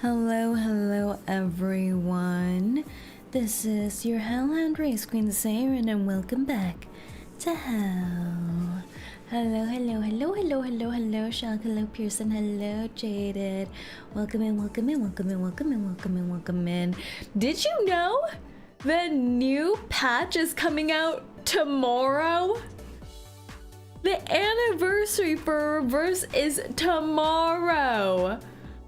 Hello everyone. This is your Hellhound Race Queen Saerin and welcome back to Hell. Hello, Shock, hello, Pearson, hello, Jaded. Welcome in. Did you know the new patch is coming out tomorrow? The anniversary for Reverse is tomorrow.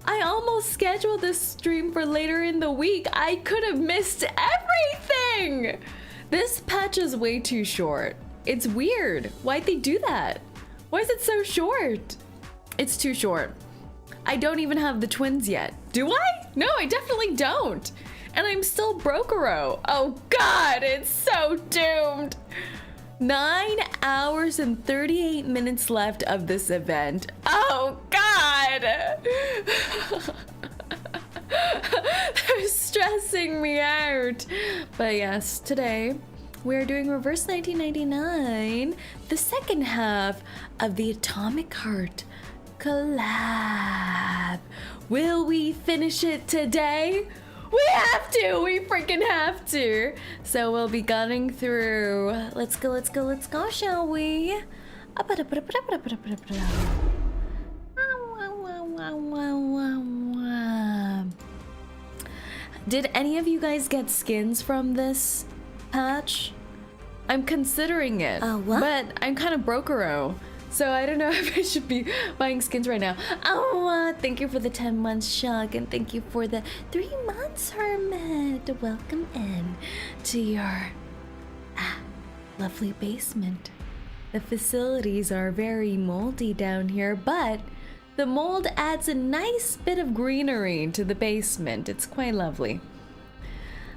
I almost scheduled this stream for later in the week. I could have missed everything. This patch is way too short. It's weird. Why'd they do that? Why is it so short? It's too short. I don't even have the twins yet. Do I? No, I definitely don't. And I'm still Brokero. Oh God, it's so doomed. 9 hours and 38 minutes left of this event. Oh God! They're stressing me out. But yes, today we're doing Reverse 1999, the second half of the Atomic Heart collab. Will we finish it today? We have to! We freaking have to! So we'll be gunning through. Let's go, shall we? Did any of you guys get skins from this patch? I'm considering it, but I'm kind of Brokero. So I don't know if I should be buying skins right now. Thank you for the 10 months, Shock, and thank you for the 3 months, Hermit. Welcome in to your lovely basement. The facilities are very moldy down here, but the mold adds a nice bit of greenery to the basement. It's quite lovely.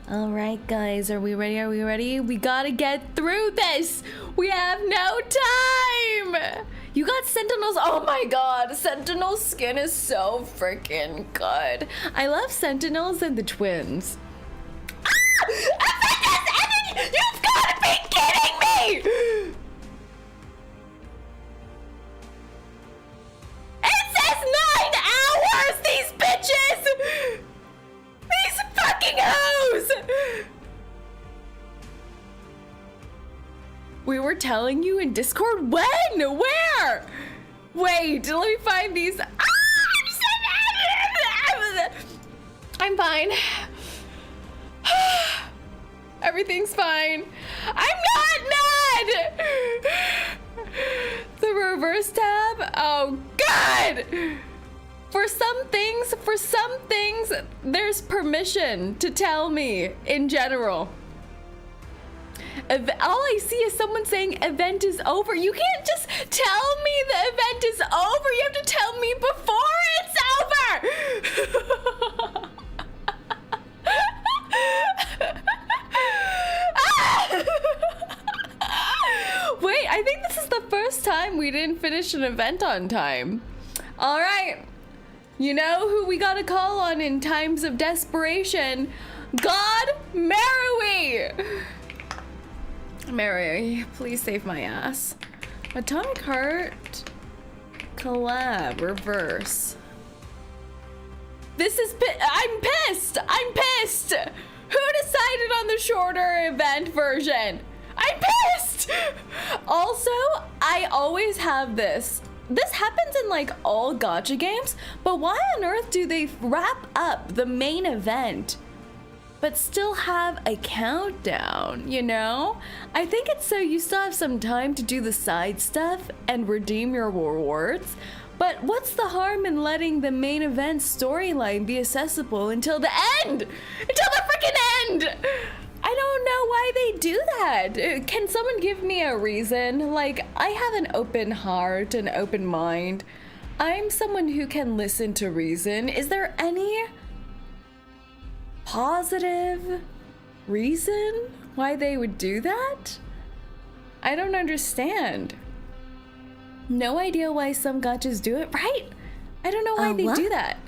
All right, guys, are we ready? We gotta get through this. We have no time. You got Sentinels. Oh my God, Sentinel skin is so freaking good. I love Sentinels and the twins. You've gotta be kidding me. It says 9 hours, these bitches. These fucking hoes! We were telling you in Discord? When? Where? Wait, let me find these. I'm fine. Everything's fine. I'm not mad! The reverse tab? Oh God! For some things, there's permission to tell me in general. All I see is someone saying event is over. You can't just tell me the event is over. You have to tell me before it's over. Wait, I think this is the first time we didn't finish an event on time. All right. You know who we gotta call on in times of desperation? God, Marui! Marui, please save my ass. Atomic Heart collab reverse. This is I'm pissed! Who decided on the shorter event version? I'm pissed! Also, I always have this. This happens in like all gacha games, but why on earth do they wrap up the main event but still have a countdown, you know? I think it's so you still have some time to do the side stuff and redeem your rewards, but what's the harm in letting the main event storyline be accessible until the end? Until the freaking end! I don't know why they do that. Can someone give me a reason? Like, I have an open heart, an open mind. I'm someone who can listen to reason. Is there any positive reason why they would do that? I don't understand. No idea why some gachas do it, right? I don't know why they do that.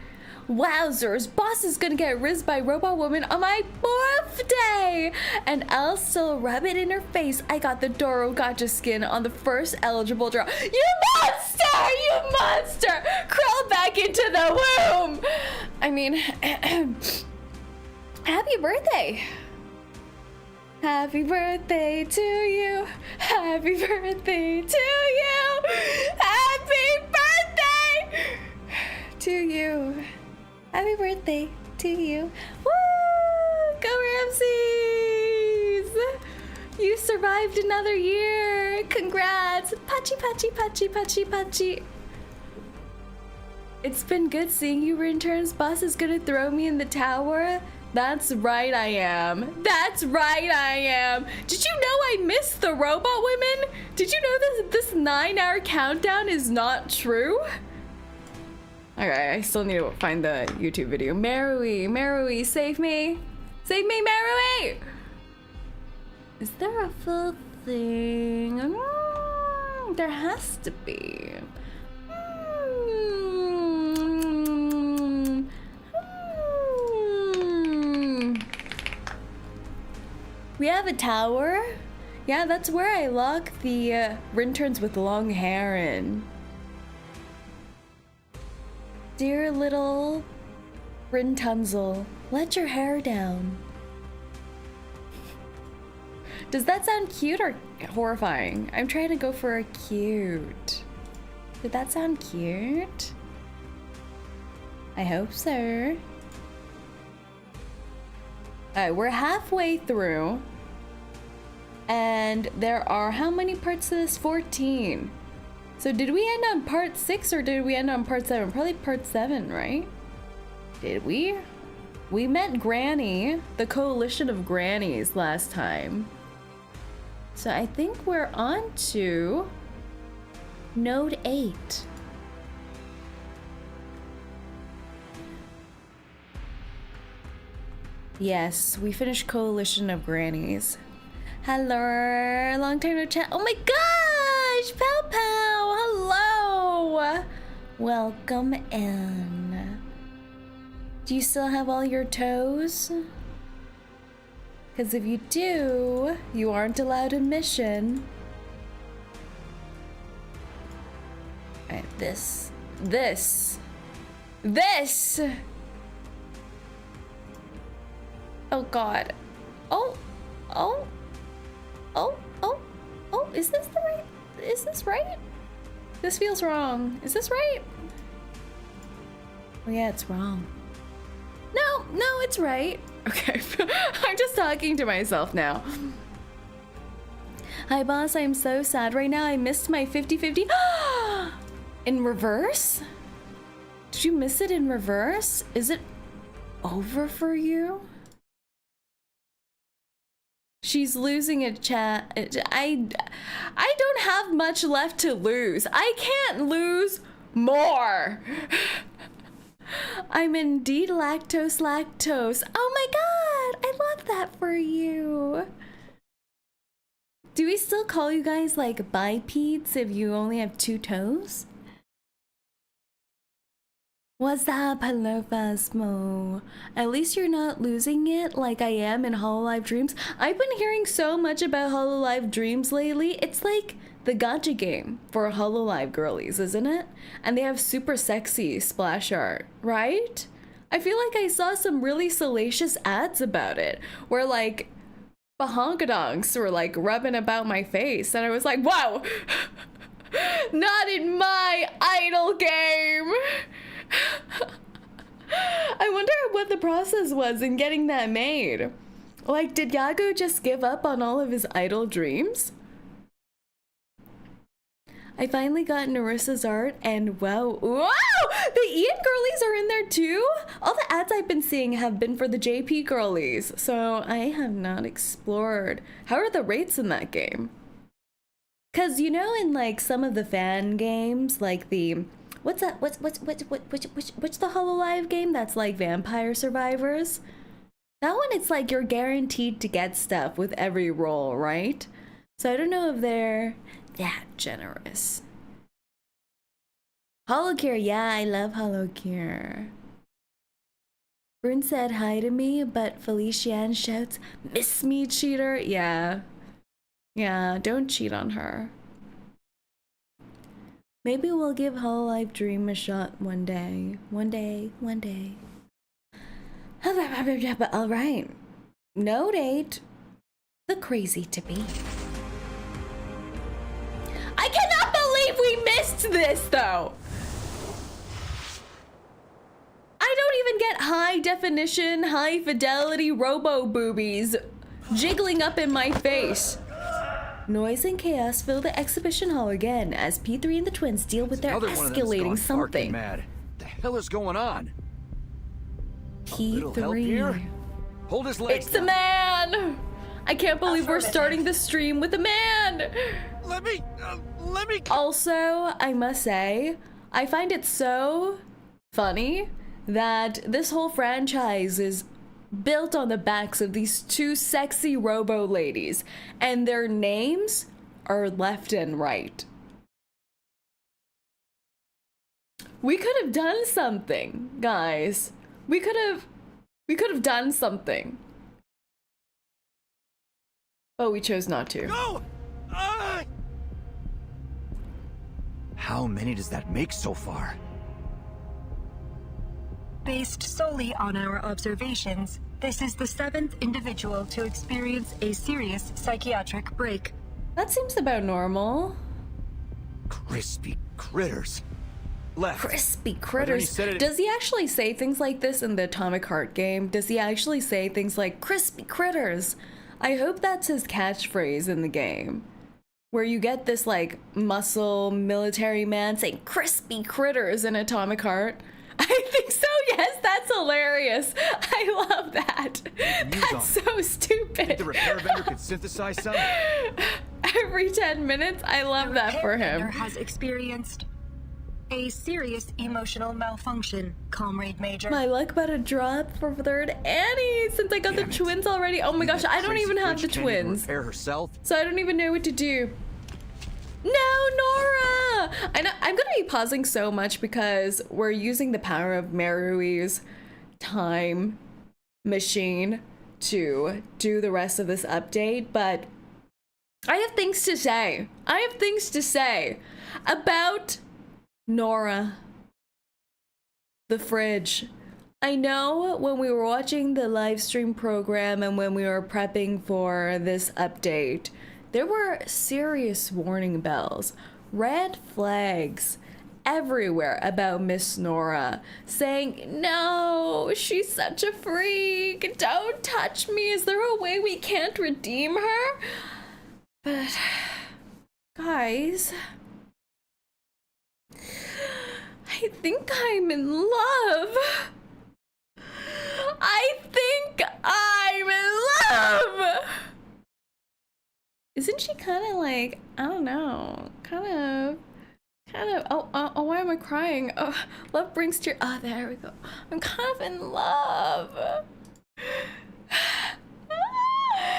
Wowzers, boss is gonna get rizzed by Robot Woman on my birthday! And I'll still rub it in her face. I got the Doro Gacha skin on the first eligible draw. You monster! You monster! Crawl back into the womb! I mean, happy birthday. Happy birthday to you. Happy birthday to you. Happy birthday to you. Happy birthday to you. Woo! Go Ramses! You survived another year. Congrats. Pachi, pachi, pachi, pachi, pachi. It's been good seeing you, Rinterns. Boss is gonna throw me in the tower. That's right, I am. That's right, I am. Did you know I missed the robot women? Did you know this 9-hour countdown is not true? Okay, I still need to find the YouTube video. Marui, save me. Save me, Marui! Is there a full thing? There has to be. We have a tower? Yeah, that's where I lock the Rinterns with long hair in. Dear little Rintunzel, let your hair down. Does that sound cute or horrifying? I'm trying to go for a cute. Did that sound cute? I hope so. Alright, we're halfway through. And there are how many parts to this? 14. So did we end on part 6 or did we end on part 7? Probably part 7, right? Did we? We met Granny, the coalition of grannies last time. So I think we're on to Node 8. Yes, we finished Coalition of Grannies. Hello, long time no chat. Oh my gosh, Pow Pow, hello. Welcome in. Do you still have all your toes? Because if you do, you aren't allowed admission. Alright, this. Oh god. Oh, is this the right? Is this right? This feels wrong. Is this right? Oh yeah, it's wrong. No, it's right. Okay, I'm just talking to myself now. Hi boss, I'm so sad right now. I missed my 50-50. In reverse? Did you miss it in reverse? Is it over for you? She's losing a chat. I don't have much left to lose. I can't lose more. I'm indeed lactose. Oh my god, I love that for you. Do we still call you guys like bipeds if you only have 2 toes? What's up, hello Phasmo? At least you're not losing it like I am in Hololive Dreams. I've been hearing so much about Hololive Dreams lately. It's like the gacha game for Hololive girlies, isn't it? And they have super sexy splash art, right? I feel like I saw some really salacious ads about it, where like bahonkadonks were like rubbing about my face, and I was like, whoa! Not in my idol game! I wonder what the process was in getting that made. Like, did Yago just give up on all of his idol dreams? I finally got Narissa's art and wow, the Ian girlies are in there too? All the ads I've been seeing have been for the JP girlies, so I have not explored. How are the rates in that game? Cause you know in like some of the fan games, like the what's the Hololive game that's like Vampire Survivors? That one, it's like you're guaranteed to get stuff with every roll, right? So I don't know if they're that generous. Holocure, yeah, I love Holocure. Brune said hi to me, but Felician shouts, "Miss me, cheater!" Yeah. Yeah, don't cheat on her. Maybe we'll give Hololive Dream a shot one day. One day. All right. No date. The crazy to be. I cannot believe we missed this, though. I don't even get high definition, high fidelity robo boobies jiggling up in my face. Noise and chaos fill the exhibition hall again as P3 and the twins deal with their escalating something. Mad. The hell is going on? P3. Hold his legs. It's the man. I can't believe we're starting the stream with a man. Let me. Also, I must say, I find it so funny that this whole franchise is built on the backs of these two sexy robo ladies, and their names are left and right. We could have done something, guys. We could have done something. But we chose not to. Go! How many does that make so far? Based solely on our observations, this is the 7th individual to experience a serious psychiatric break. That seems about normal. Crispy critters. Left. Crispy critters. Does he actually say things like this in the Atomic Heart game? Does he actually say things like crispy critters? I hope that's his catchphrase in the game. Where you get this like muscle military man saying crispy critters in Atomic Heart. I think so, yes, that's hilarious. I love that. That's so stupid. Think the repair vendor could synthesize some? Every 10 minutes, I love that for him. The repair vendor has experienced a serious emotional malfunction, Comrade Major. My luck about to drop for third Annie since I got the twins already. Oh my gosh, I don't even have the twins. Repair herself? So I don't even know what to do. No, Nora! I'm gonna be pausing so much because we're using the power of Marui's time machine to do the rest of this update, but I have things to say. I have things to say about Nora. The fridge. I know when we were watching the live stream program and when we were prepping for this update, there were serious warning bells, red flags everywhere about Miss Nora, saying, no, she's such a freak, don't touch me, is there a way we can't redeem her? But, guys, I think I'm in love. I think I'm in love. Isn't she kind of like, I don't know, kind of, oh, why am I crying? Oh, love brings tears. Oh, there we go. I'm kind of in love.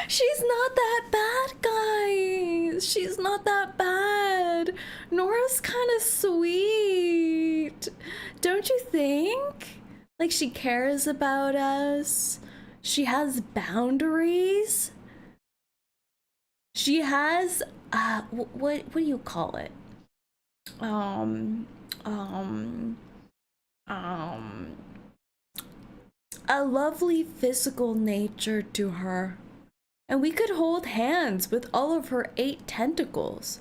She's not that bad, guys. She's not that bad. Nora's kind of sweet. Don't you think? Like, she cares about us. She has boundaries. She has, what do you call it? A lovely physical nature to her. And we could hold hands with all of her 8 tentacles.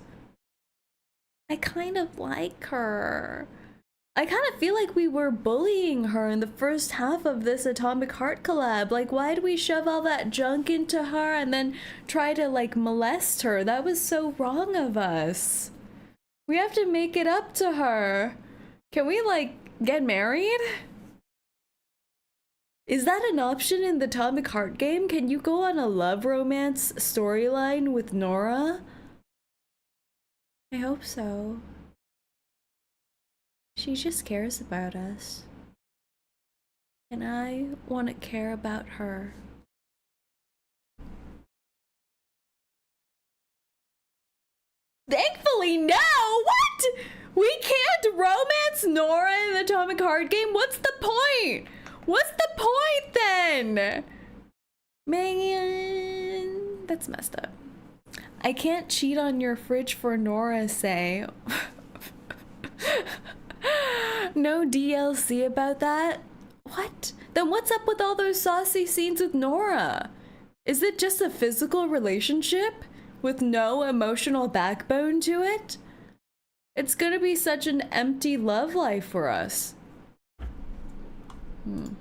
I kind of like her. I kind of feel like we were bullying her in the first half of this Atomic Heart collab. Like, why did we shove all that junk into her and then try to, like, molest her? That was so wrong of us. We have to make it up to her. Can we, like, get married? Is that an option in the Atomic Heart game? Can you go on a love romance storyline with Nora? I hope so. She just cares about us. And I want to care about her. Thankfully, no! What? We can't romance Nora in the Atomic Heart game? What's the point? What's the point then? Man, that's messed up. I can't cheat on your fridge for Nora, say. No DLC about that? What? Then what's up with all those saucy scenes with Nora? Is it just a physical relationship with no emotional backbone to it? It's gonna be such an empty love life for us. And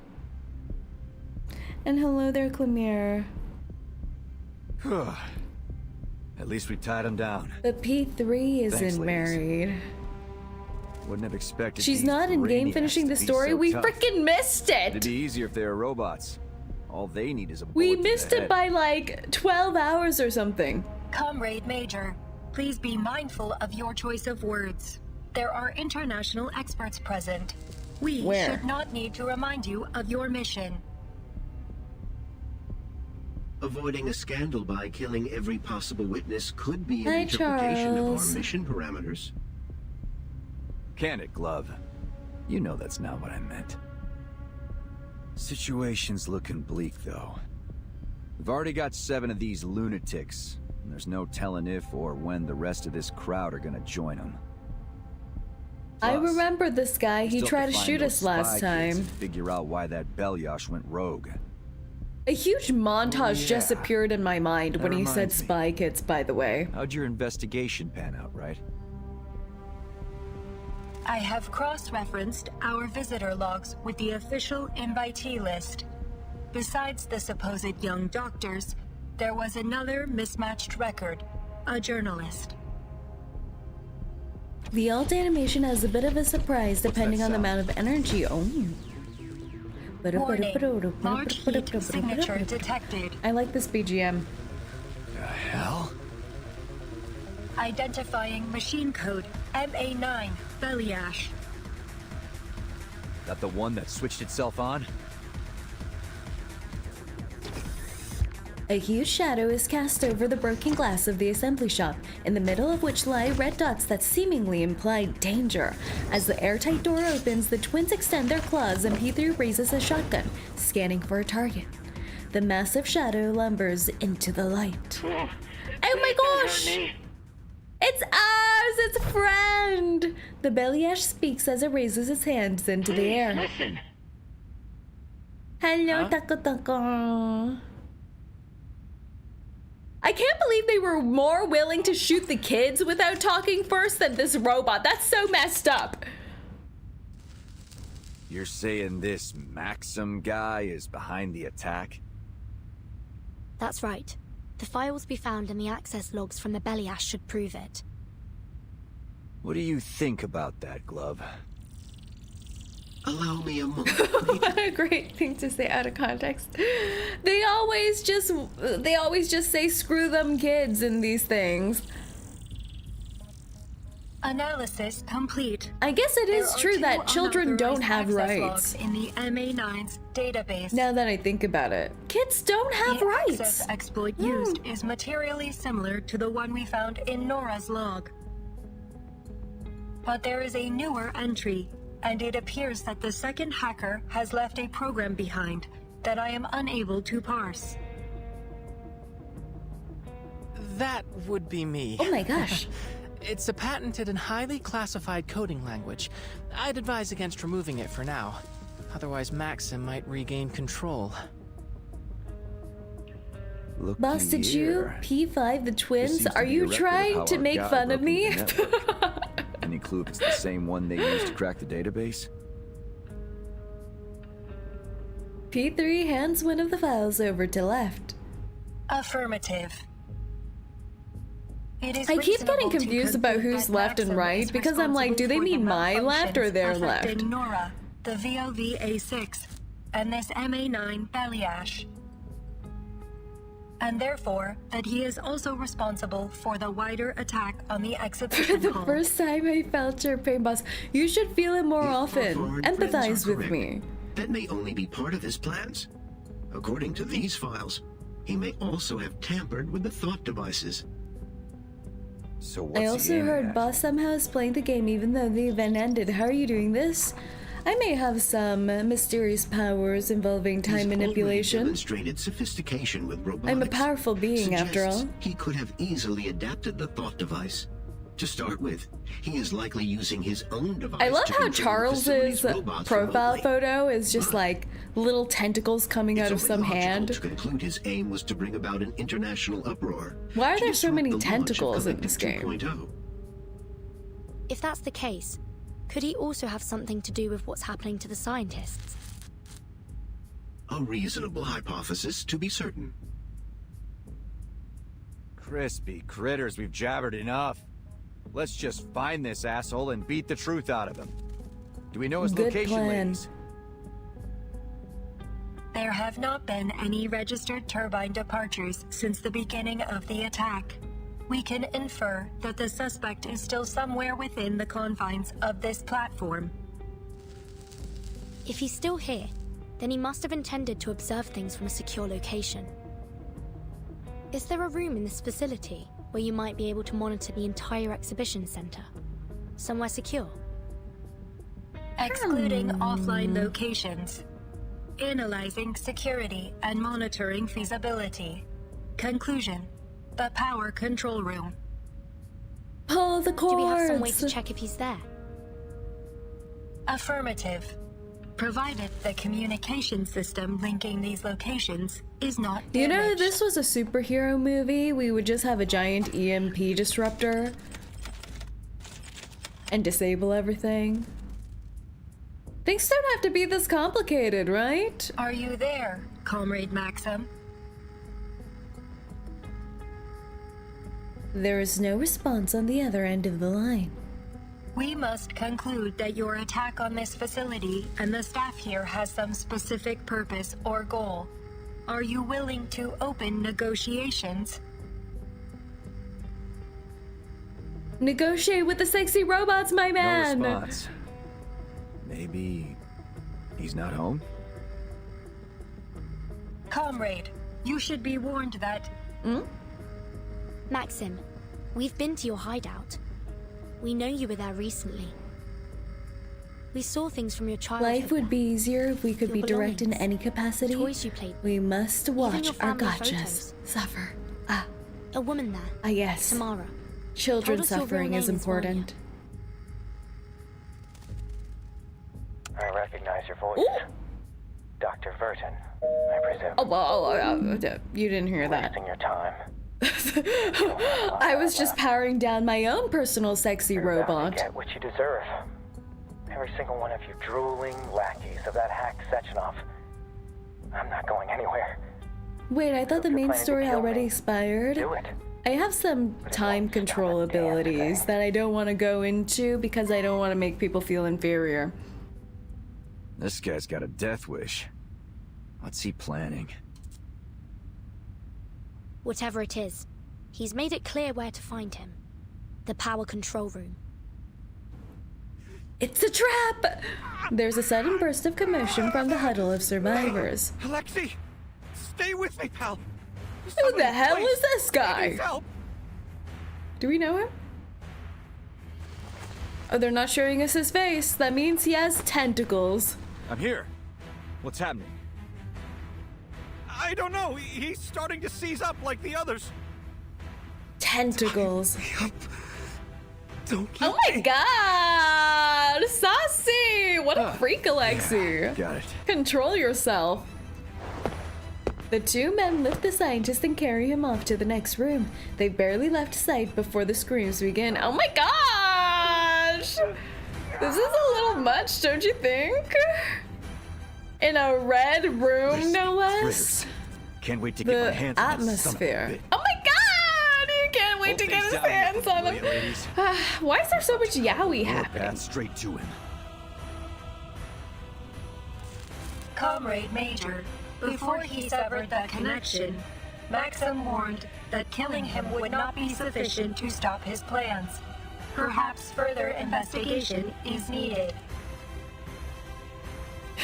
hello there, 𝐒𝐚𝐭 𝐑𝐮𝐥𝐬. At least we tied him down. But P3 isn't Thanks, ladies. married. Wouldn't have expected. She's these not in game brainiacs finishing to the be story. so We tough. freaking missed It'd it. be easier if they were robots. All they need is a We bullet to missed the it head. by like 12 hours or something. Comrade Major, please be mindful of your choice of words. There are international experts present. We Where? should not need to remind you of your mission. Avoiding a scandal by killing every possible witness could be an Hi, interpretation Charles. of our mission parameters. Can it, Glove? You know that's not what I meant. Situation's looking bleak, though. We've already got 7 of these lunatics, and there's no telling if or when the rest of this crowd are gonna join them. I remember this guy. He Still tried to find shoot those us last spy kids time. and figure out why that 𝐵𝐿𝐼𝐻 went rogue. A huge montage just yeah. appeared in my mind That when he said reminds me. spy kids, by the way. How'd your investigation pan out, right? I have cross-referenced our visitor logs with the official invitee list. Besides the supposed young doctors, there was another mismatched record, a journalist. The alt animation has a bit of a surprise depending on the sound? amount of energy. Oh. Warning, large heat signature detected. I like this BGM. The hell? Identifying machine code MA9 𝐵𝐿𝐼𝐻. That the one that switched itself on? A huge shadow is cast over the broken glass of the assembly shop, in the middle of which lie red dots that seemingly imply danger. As the airtight door opens, the twins extend their claws and P3 raises a shotgun, scanning for a target. The massive shadow lumbers into the light. Oh my gosh! It's ours! It's a friend! The 𝐵𝐿𝐼𝐻 speaks as it raises its hands into the air. Listen. Hello, 𝐒𝐿𝐼𝐻. I can't believe they were more willing to shoot the kids without talking first than this robot. That's so messed up. You're saying this Maxim guy is behind the attack? That's right. The files we found in the access logs from the 𝐵𝐿𝐼𝐻 should prove it. What do you think about that, Glove? Allow me a moment. What a great thing to say out of context. They always just say screw them kids in these things. Analysis complete. I guess it is There are true 2 that children don't have unauthorized rights. access logs in the MA9's database. Now that I think about it, kids don't have the rights. access exploit used is materially similar to the one we found in Nora's log. But there is a newer entry, and it appears that the second hacker has left a program behind that I am unable to parse. That would be me. Oh my gosh. It's a patented and highly classified coding language. I'd advise against removing it for now. Otherwise, Maxim might regain control. Look Busted you, P5, the twins. Are you trying to make fun of me? Any clue if it's the same one they used to crack the database? P3 hands one of the files over to left. Affirmative. It is I keep getting reasonable to confused about conclude who's that left and Maxim right is because I'm like, do they responsible mean for the my left or their malfunctions left? affecting Nora, the VOV-A6, and this MA9 𝐵𝐿𝐼𝐻. And therefore, that he is also responsible for the wider attack on the exhibition The hall. first time I felt your pain, boss. You should feel it more If our often. foreign friends Empathize are with correct, me. That may only be part of his plans. According to these files, he may also have tampered with the thought devices. So what's I he also aiming heard at? boss somehow is playing the game even though the event ended. How are you doing this? I may have some mysterious powers involving time He's already manipulation. demonstrated sophistication with robotics. I'm a powerful being, after Suggests all. He could have easily adapted the thought device. To start with, he is likely using his own device. I love to how control the Charles's facility's robots profile remotely. photo is just like little tentacles coming out of It's some only logical hand. to conclude his aim was to bring about an international uproar. Why are to there so disrupt many the launch of tentacles in Collective this game? 2.0. If that's the case, could he also have something to do with what's happening to the scientists? A reasonable hypothesis, to be certain. Crispy critters, we've jabbered enough. Let's just find this asshole and beat the truth out of him. Do we know his Good location, plan. ladies? There have not been any registered turbine departures since the beginning of the attack. We can infer that the suspect is still somewhere within the confines of this platform. If he's still here, then he must have intended to observe things from a secure location. Is there a room in this facility where you might be able to monitor the entire exhibition center? Somewhere secure? Excluding offline locations. Analyzing security and monitoring feasibility. Conclusion: the power control room. Pull the cords. Do we have some way to check if he's there? Affirmative. Provided the communication system linking these locations is not damaged. You know, if this was a superhero movie, we would just have a giant EMP disruptor and disable everything. Things don't have to be this complicated, right? Are you there, Comrade Maxim? There is no response on the other end of the line. We must conclude that your attack on this facility and the staff here has some specific purpose or goal. Are you willing to open negotiations? Negotiate with the sexy robots, my man! No response. Maybe he's not home? Comrade, you should be warned that... Maxim, we've been to your hideout. We know you were there recently. We saw things from your childhood. Life would be easier if we could Your be direct in belongings, any capacity. toys you played with, We must watch your our family gotchas photos. suffer. a woman there, Yes. Tamara. Children Told us your real suffering name is is important. I recognize your voice. Ooh. Dr. Verton, I presume. You didn't hear that. Wasting your time. I was just powering down my own personal sexy You're about robot. to get what you deserve. Every single one of you drooling lackeys of that hack Sechenov. I'm not going anywhere. Wait, I thought the You're main planning to story kill already me. expired. Do it. I have some time control abilities that I don't want to go into because I don't want to make people feel inferior. This guy's got a death wish. What's he planning? Whatever it is, he's made it clear where to find him. The power control room. It's a trap! There's a sudden burst of commotion from the huddle of survivors. Alexei, stay with me, pal. Who the hell is this guy? Help! Do we know him? Oh, they're not showing us his face. That means he has tentacles. I'm here. What's happening? I don't know. He's starting to seize up like the others. Tentacles. Yup. Don't kill Oh my god! Saucy! What a freak, Alexei. Got it. Control yourself. The two men lift the scientist and carry him off to the next room. They barely left sight before the screams begin. Oh my gosh! This is a little much, don't you think? In a red room, no less. Critters. Can't wait to get my The hands on this son of a atmosphere. bitch. Oh my god! You can't wait Hold to get things his down, hands on him. ladies. Why is there so much yaoi Or happening? path straight to him. Comrade Major, before he severed that connection, Maxim warned that killing him would not be sufficient to stop his plans. Perhaps further investigation is needed.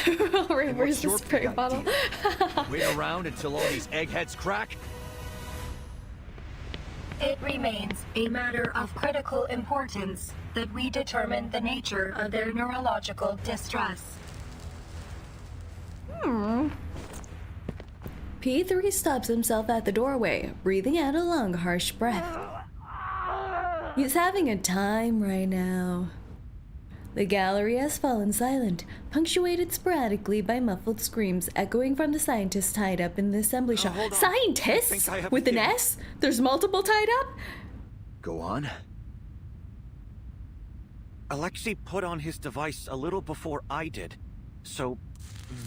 Alright, And where's what's the your spray big bottle? idea? Wait around until all these eggheads crack? It remains a matter of critical importance that we determine the nature of their neurological distress. P3 stops himself at the doorway, breathing out a long, harsh breath. He's having a time right now. The gallery has fallen silent, punctuated sporadically by muffled screams echoing from the scientists tied up in the assembly shop. hold on. Scientists? I think I have With a an theory. S? There's multiple tied up? Go on. Alexei put on his device a little before I did. So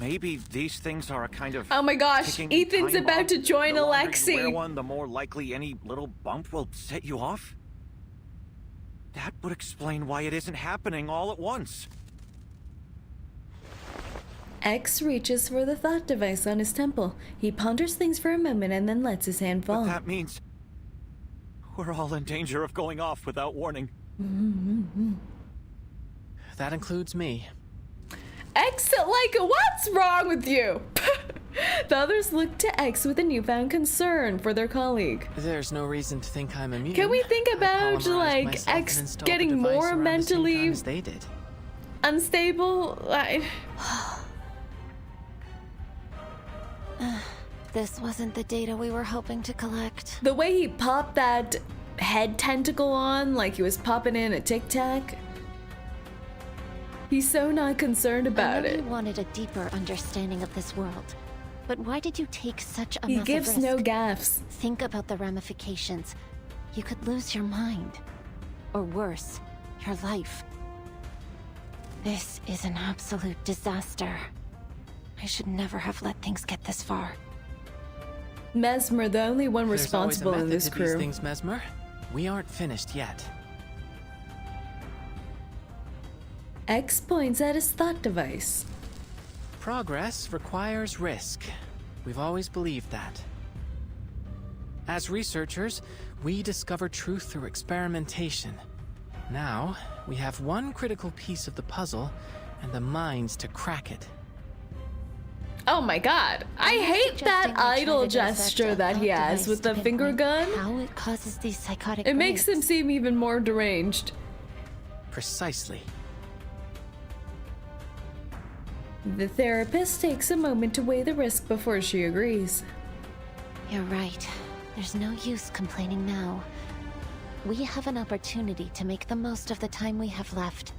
maybe these things are a kind of... Oh my gosh, ticking Ethan's time about bomb? to join The longer Alexei. you wear one, the more likely any little bump will set you off? That would explain why it isn't happening all at once. X reaches for the thought device on his temple. He ponders things for a moment and then lets his hand fall. But that means we're all in danger of going off without warning. That includes me. X, like, what's wrong with you? The others look to X with a newfound concern for their colleague. There's no reason to think I'm immune. Can we think I about, polymerized like, myself and X installed the getting device more around the same mentally time as they did. unstable? This wasn't the data we were hoping to collect. The way he popped that head tentacle on, like he was popping in a Tic Tac. He's so not concerned about I know it. you wanted a deeper understanding of this world, but why did you take such a He massive gives risk? no gaffes. Think about the ramifications. You could lose your mind. Or worse, your life. This is an absolute disaster. I should never have let things get this far. Mesmer, the only one There's always a responsible in method this to crew. these things, Mesmer. We aren't finished yet. X points at his thought device. Progress requires risk. We've always believed that. As researchers, we discover truth through experimentation. Now, we have one critical piece of the puzzle and the minds to crack it. Oh my god. I Are you hate that suggesting we try idle to dissect gesture a that he thought has device with to the finger pinpoint gun. How it causes these psychotic It makes him breaks? seem even more deranged. Precisely. The therapist takes a moment to weigh the risk before she agrees. You're right. There's no use complaining now. We have an opportunity to make the most of the time we have left.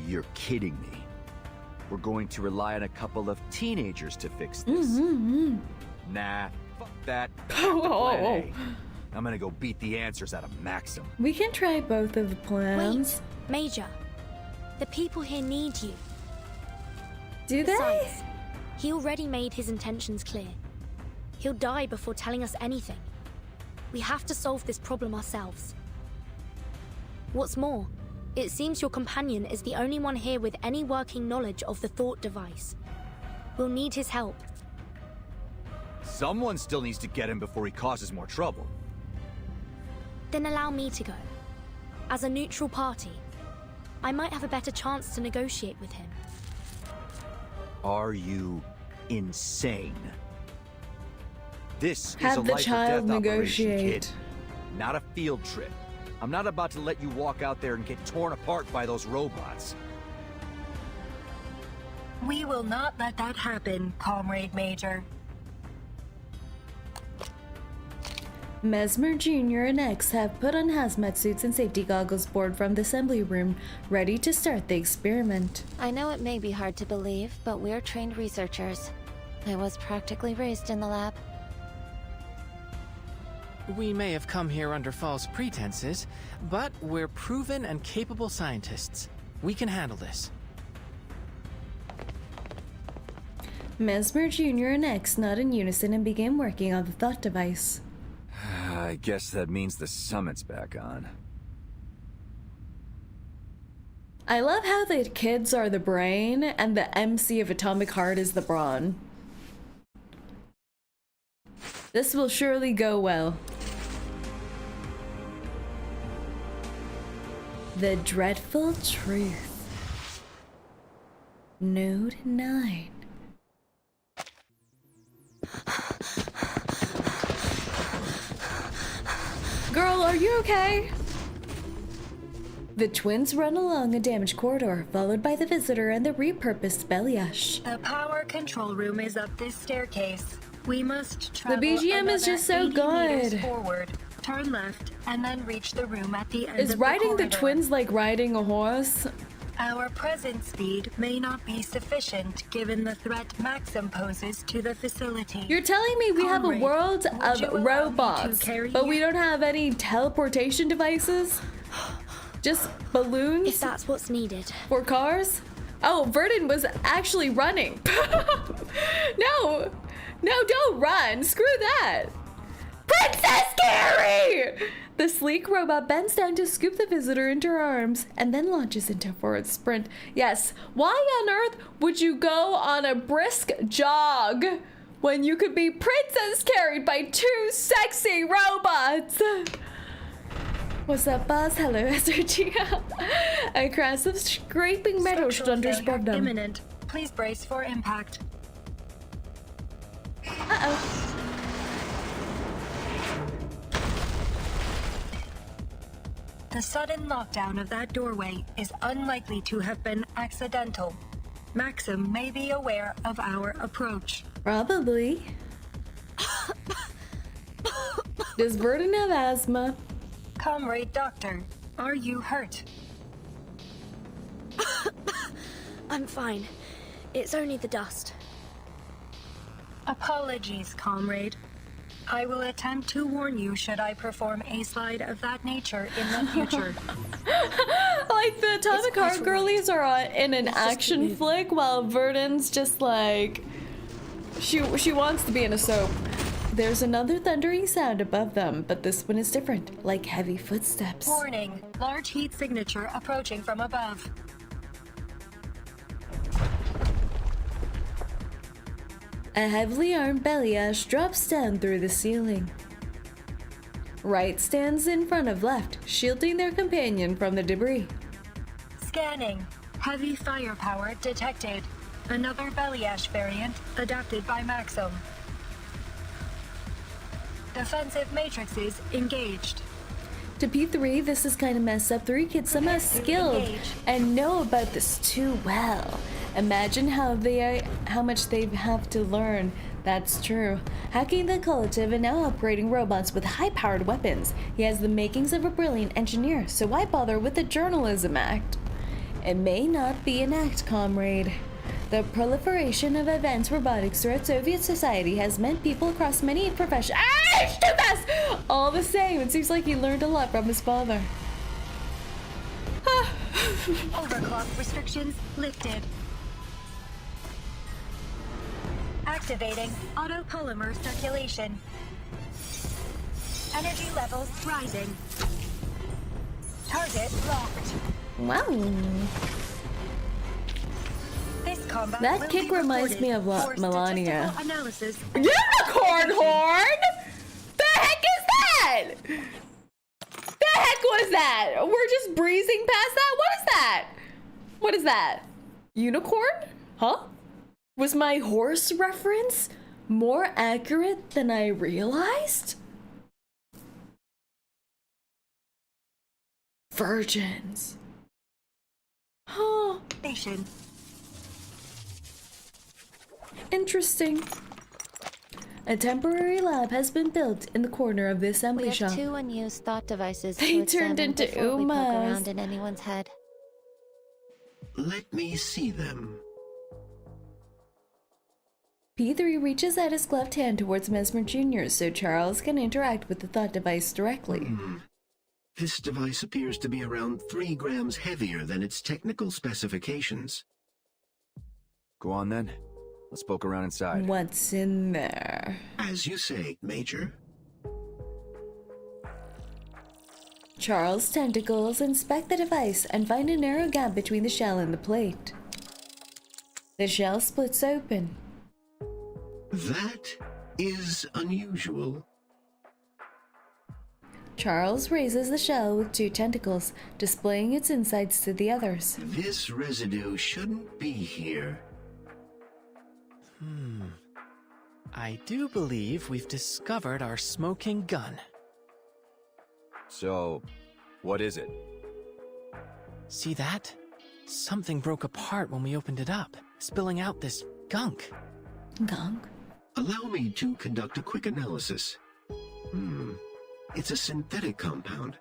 You're kidding me. We're going to rely on a couple of teenagers to fix this. Nah, fuck that. Back to plan A. I'm gonna go beat the answers out of Maxim. We can try both of the plans. Wait, Major. The people here need you. Do they? Besides, he already made his intentions clear. He'll die before telling us anything. We have to solve this problem ourselves. What's more, it seems your companion is the only one here with any working knowledge of the thought device. We'll need his help. Someone still needs to get him before he causes more trouble. Then allow me to go. As a neutral party, I might have a better chance to negotiate with him. Are you insane? This Have is a the life child or death operation, negotiate. kid. Not a field trip. I'm not about to let you walk out there and get torn apart by those robots. We will not let that happen, Comrade Major. Mesmer Jr. and X have put on hazmat suits and safety goggles board from the assembly room, ready to start the experiment. I know it may be hard to believe, but we're trained researchers. I was practically raised in the lab. We may have come here under false pretenses, but we're proven and capable scientists. We can handle this. Mesmer Jr. and X nod in unison and begin working on the thought device. I guess that means the summit's back on. I love how the kids are the brain and the MC of Atomic Heart is the brawn. This will surely go well. The dreadful truth. Node 9. Girl, are you okay? The twins run along a damaged corridor, followed by the visitor and the repurposed Beliash. The power control room is up this staircase. We must travel BGM is just so another 80 meters good. forward. Turn left, and then reach the room at the end Is of the riding the corridor. twins like riding a horse? Our present speed may not be sufficient given the threat Maxim poses to the facility. You're telling me we have a Comrade, world would of you allow me to robots, carry but we you? don't have any teleportation devices? Just balloons? If that's what's needed. For cars? Oh, Verdon was actually running. No, don't run. Screw that. Princess Carrie! The sleek robot bends down to scoop the visitor into her arms and then launches into a forward sprint. Yes, why on earth would you go on a brisk jog when you could be princess carried by two sexy robots? What's up, boss? Hello, SRG. A crash of scraping metal thunders above them. Imminent. Please brace for impact. Uh-oh. The sudden lockdown of that doorway is unlikely to have been accidental. Maxim may be aware of our approach. Probably. Does Verdon have asthma? Comrade Doctor, are you hurt? I'm fine. It's only the dust. Apologies, comrade. I will attempt to warn you should I perform a slide of that nature in the future. Like the Atomic Heart quite girlies are in an Let's just action move. flick while Verdon's just like she wants to be in a soap. There's another thundering sound above them, but this one is different, like heavy footsteps. Warning, large heat signature approaching from above. A heavily armed Beliash drops down through the ceiling. Right stands in front of left, shielding their companion from the debris. Scanning. Heavy firepower detected. Another Beliash variant adapted by Maxim. Defensive matrices engaged. To P3, this is kind of messed up. 3 kids somehow skilled and know about this too well. Imagine how much they have to learn. That's true. Hacking the collective and now operating robots with high-powered weapons. He has the makings of a brilliant engineer, so why bother with the journalism act? It may not be an act, comrade. The proliferation of advanced robotics throughout Soviet society has meant people across many professions. Ah, it's too fast! All the same, it seems like he learned a lot from his father. Overclock restrictions lifted. Activating autopolymer circulation. Energy levels rising. Target locked. Wow. This combat That will kick be reminds recorded me of for Melania. statistical analysis. Unicorn horn? The heck is that? The heck was that? We're just breezing past that? What is that? What is that? Unicorn? Huh? Was my horse reference more accurate than I realized? Virgins. Huh. Station. Interesting. A temporary lab has been built in the corner of the assembly We have shop. 2 unused thought devices They to examine turned into before we poke Umas. around in anyone's head. Let me see them. P3 reaches out his gloved hand towards Mesmer Jr. so Charles can interact with the thought device directly. This device appears to be around 3 grams heavier than its technical specifications. Go on then. Let's poke around inside. What's in there? As you say, Major. Charles' tentacles inspect the device and find a narrow gap between the shell and the plate. The shell splits open. That is unusual. Charles raises the shell with 2 tentacles, displaying its insides to the others. This residue shouldn't be here. I do believe we've discovered our smoking gun. So, what is it? See that? Something broke apart when we opened it up, spilling out this gunk. Gunk? Allow me to conduct a quick analysis. It's a synthetic compound.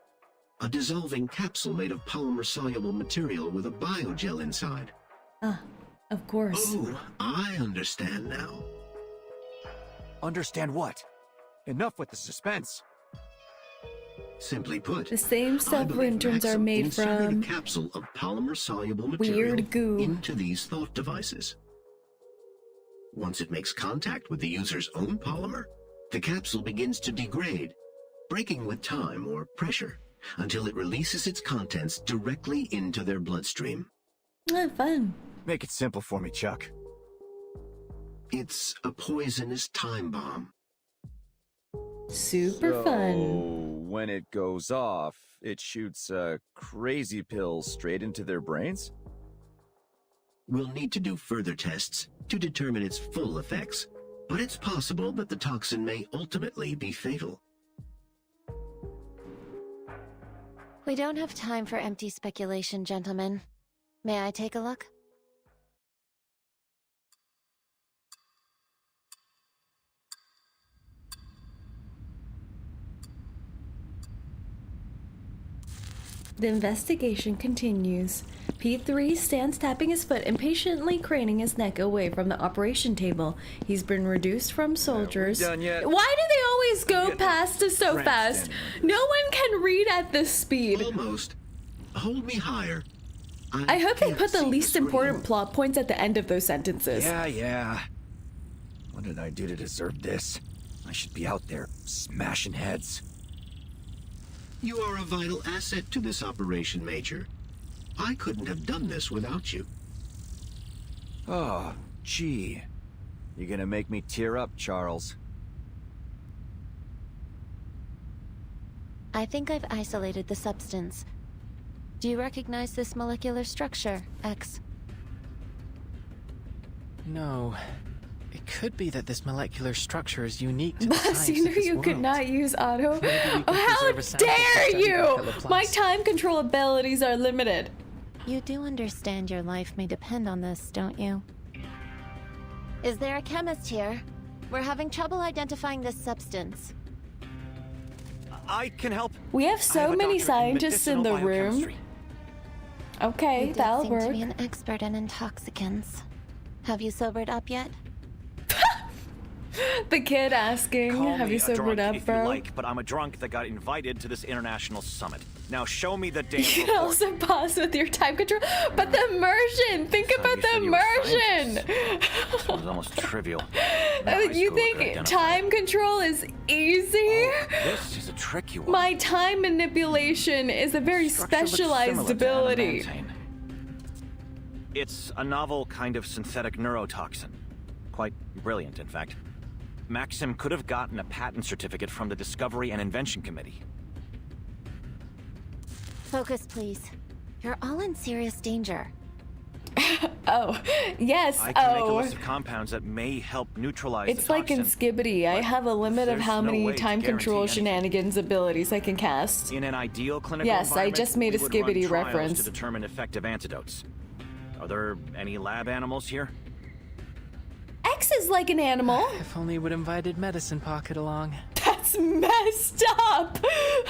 A dissolving capsule made of polymer-soluble material with a biogel inside. Ah, of course. Oh, I understand now. Understand what? Enough with the suspense. Simply put, The same I stuff believe interns are Maxim made inserted from a capsule of polymer-soluble material weird goo. into these thought devices. Once it makes contact with the user's own polymer, the capsule begins to degrade, breaking with time or pressure, until it releases its contents directly into their bloodstream. Ah, fun. Make it simple for me, Chuck. It's a poisonous time bomb. Super fun. When it goes off, it shoots crazy pills straight into their brains? We'll need to do further tests to determine its full effects, but it's possible that the toxin may ultimately be fatal. We don't have time for empty speculation, gentlemen. May I take a look? The investigation continues. P3 stands tapping his foot, impatiently craning his neck away from the operation table. He's been reduced from soldiers. Done yet? Why do they always go past us so fast? No one can read at this speed. Almost. Hold me higher. I hope they can't put the see least screen. important plot points at the end of those sentences. Yeah. What did I do to deserve this? I should be out there smashing heads. You are a vital asset to this operation, Major. I couldn't have done this without you. Oh, gee. You're gonna make me tear up, Charles. I think I've isolated the substance. Do you recognize this molecular structure, X? No. It could be that this molecular structure is unique to the Boss, science you know of this you world. could not use auto. Maybe we can Oh, how preserve a sample for dare study you! back at Laplace. My time control abilities are limited. You do understand your life may depend on this, don't you? Is there a chemist here? We're having trouble identifying this substance. I can help. We have I so have a many doctorate in scientists in the medicinal room. biochemistry. Okay, You that'll seem to work. be an expert in intoxicants. Have you sobered up yet? The kid asking, Call have me you a sobered drunk up, if bro? you like, but I'm a drunk that got invited to this international summit. Now show me the damn You can report. also pause with your time control, but the immersion! Think Thought about you the said you were immersion! This was almost trivial. Now high You school could think identify time it. control is easy? Oh, this is a tricky one. My time manipulation is a very Structure looks specialized similar to ability. adamantane. It's a novel kind of synthetic neurotoxin. Quite brilliant, in fact. Maxim could have gotten a patent certificate from the Discovery and Invention Committee. Focus, please. You're all in serious danger. Oh, yes, I can make a oh. list of compounds that may help neutralize It's the like in toxin. Skibbity, I but have a limit of there's how no many way to time control guarantee anything. shenanigans abilities I can cast. In an ideal clinical Yes, I environment, just made a we would run Skibbity trials reference. to determine effective antidotes. Are there any lab animals here? X is like an animal. If only we'd invited Medicine Pocket along. That's messed up.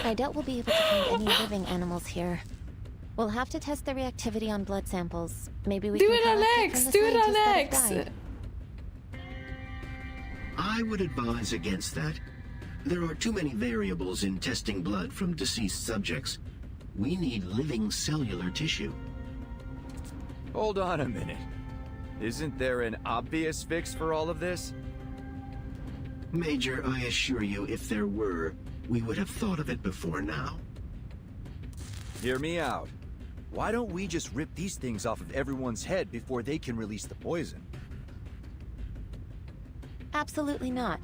I doubt we'll be able to find any living animals here. We'll have to test the reactivity on blood samples. Maybe we Do can it on collect it X. from the Do it on scientists that have X. died. I would advise against that. There are too many variables in testing blood from deceased subjects. We need living cellular tissue. Hold on a minute. Isn't there an obvious fix for all of this? Major, I assure you, if there were, we would have thought of it before now. Hear me out. Why don't we just rip these things off of everyone's head before they can release the poison? Absolutely not.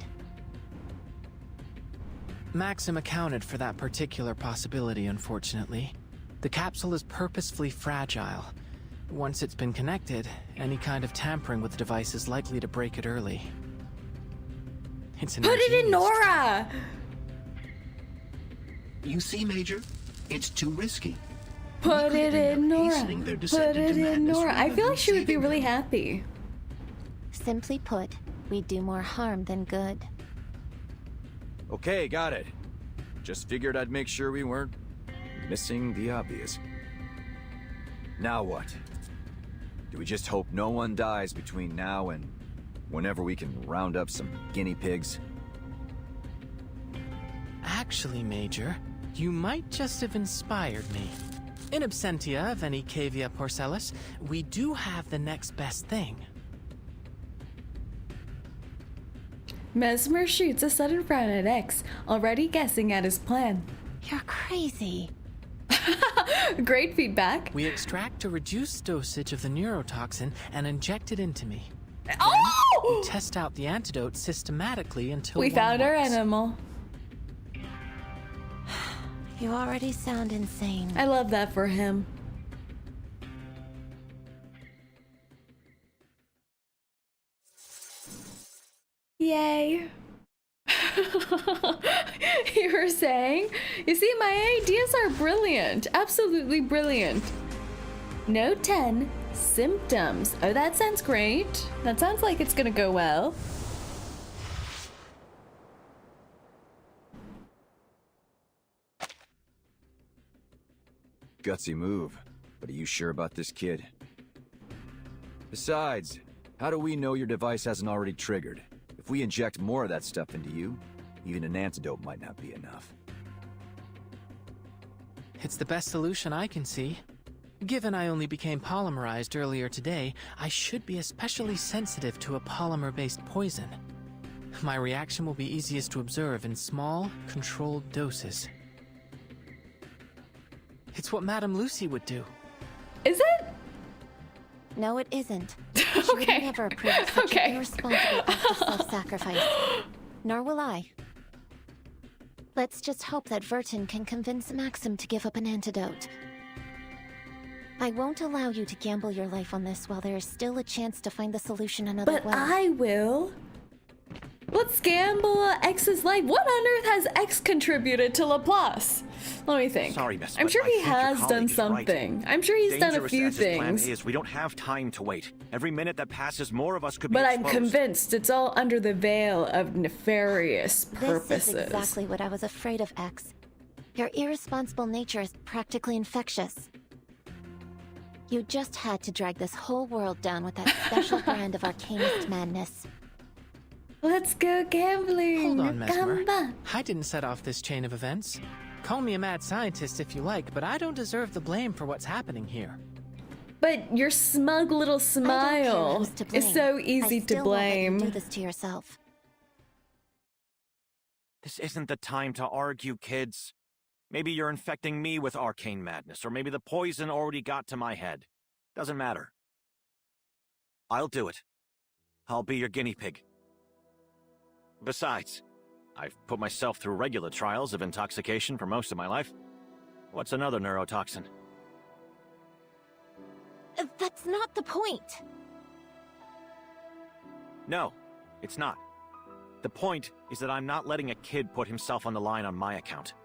Maxim accounted for that particular possibility, unfortunately. The capsule is purposefully fragile. Once it's been connected, any kind of tampering with the device is likely to break it early. It's an Put it in ingenious Nora. You see, Major? It's too risky. Put We it could end in up Nora. hastening their Put descent it into in madness Nora. I rather feel than like she would be saving really them. happy. Simply put, we do more harm than good. Okay, got it. Just figured I'd make sure we weren't missing the obvious. Now what? Do we just hope no one dies between now and whenever we can round up some guinea pigs? Actually, Major, you might just have inspired me. In absentia of any 𝐒𝐴𝐽a porcellus, we do have the next best thing. Mesmer shoots a sudden frown at X, already guessing at his plan. You're crazy. Great feedback. We extract a reduced dosage of the neurotoxin and inject it into me. Oh! We test out the antidote systematically until We one found our works. animal. You already sound insane. I love that for him. Yay. You were saying? You see, my ideas are brilliant. Absolutely brilliant. Note 10, symptoms. Oh, that sounds great. That sounds like it's gonna go well. Gutsy move, but are you sure about this kid? Besides, how do we know your device hasn't already triggered? If we inject more of that stuff into you, even an antidote might not be enough. It's the best solution I can see. Given I only became polymerized earlier today, I should be especially sensitive to a polymer-based poison. My reaction will be easiest to observe in small, controlled doses. It's what Madame Lucy would do. Is it? No, it isn't. She would never approve of such an irresponsible act of self-sacrifice. Nor will I. Let's just hope that Vertin can convince Maxim to give up an antidote. I won't allow you to gamble your life on this while there is still a chance to find the solution another way. But I will. Let's gamble X's life. What on earth has X contributed to Laplace? Let me think. Sorry, Miss, I'm but sure I he think your has done colleague is right. something. I'm sure he's done a Dangerous few as this plan things. is, we don't have time to wait. Every minute that passes, more of us could be But I'm exposed. convinced it's all under the veil of nefarious purposes. This is exactly what I was afraid of, X. Your irresponsible nature is practically infectious. You just had to drag this whole world down with that special brand of arcanist madness. Let's go gambling. Hold on, Mesmer. Gamba. I didn't set off this chain of events. Call me a mad scientist if you like, but I don't deserve the blame for what's happening here. But your smug little smile is so easy to blame. I still won't let you do this to yourself. This isn't the time to argue, kids. Maybe you're infecting me with arcane madness, or maybe the poison already got to my head. Doesn't matter. I'll do it. I'll be your guinea pig. Besides, I've put myself through regular trials of intoxication for most of my life. What's another neurotoxin? That's not the point. No, it's not. The point is that I'm not letting a kid put himself on the line on my account.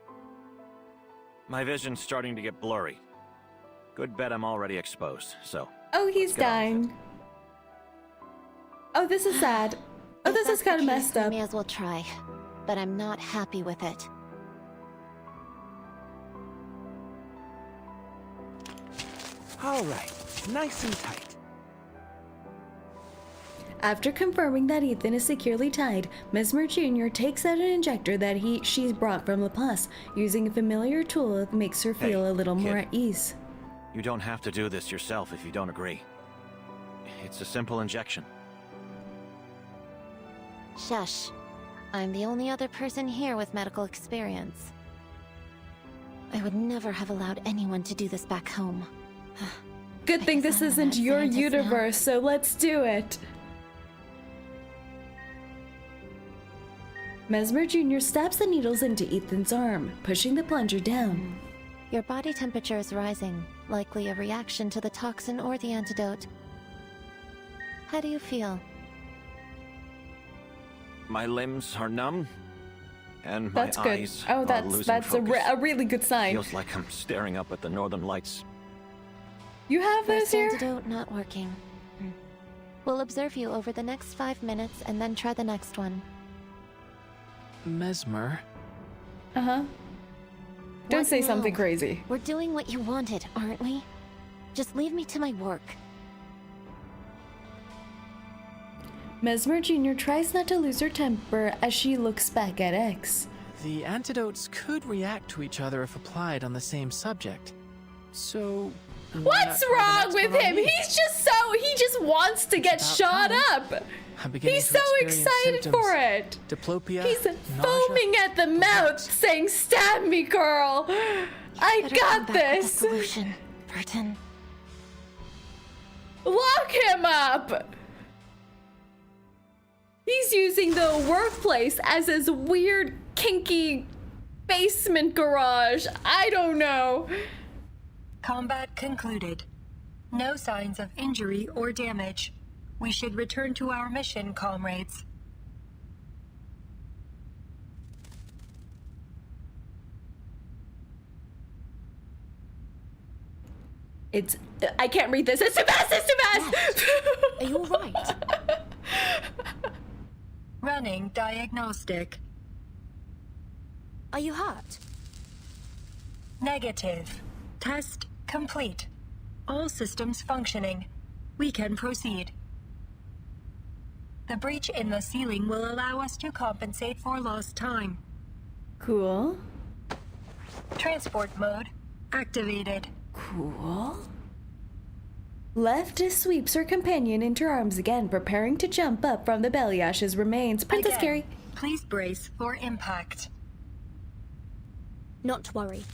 My vision's starting to get blurry. Good bet I'm already exposed, so... Oh, he's dying. Oh, this is sad. Oh, this is kind of messed up. I may as well try, but I'm not happy with it. All right, nice and tight. After confirming that Ethan is securely tied, Mesmer Jr. takes out an injector that she's brought from Laplace, using a familiar tool that makes her feel a little more at ease. You don't have to do this yourself if you don't agree. It's a simple injection. Shush. I'm the only other person here with medical experience. I would never have allowed anyone to do this back home. Good thing this isn't your universe, so let's do it. Mesmer Jr. stabs the needles into Ethan's arm, pushing the plunger down. Your body temperature is rising, likely a reaction to the toxin or the antidote. How do you feel? My limbs are numb, and my That's good. eyes Oh, are that's losing focus. a really good sign. Feels like I'm staring up at the northern lights. You have those First here? antidote not working. We'll observe you over the next 5 minutes and then try the next one. Mesmer, Uh-huh. Don't say something crazy. We're doing what you wanted, aren't we? Just leave me to my work. Mesmer Jr. tries not to lose her temper as she looks back at X. The antidotes could react to each other if applied on the same subject. So... What's wrong with him? He's just he just wants to get shot up. He's so excited for it. Diplopia, He's nausea, foaming at the mouth, saying, "Stab me, girl. I got this." Solution, Burton. Lock him up. He's using the workplace as his weird, kinky basement garage. I don't know. Combat concluded. No signs of injury or damage. We should return to our mission, comrades. I can't read this. It's too fast. It's too fast. Are you all right? Running diagnostic. Are you hurt? Negative. Test complete. All systems functioning. We can proceed. The breach in the ceiling will allow us to compensate for lost time. Cool. Transport mode activated. Cool. Left sweeps her companion into her arms again, preparing to jump up from the Balayash's remains. Princess Again, Carrie. Please brace for impact. Not to worry.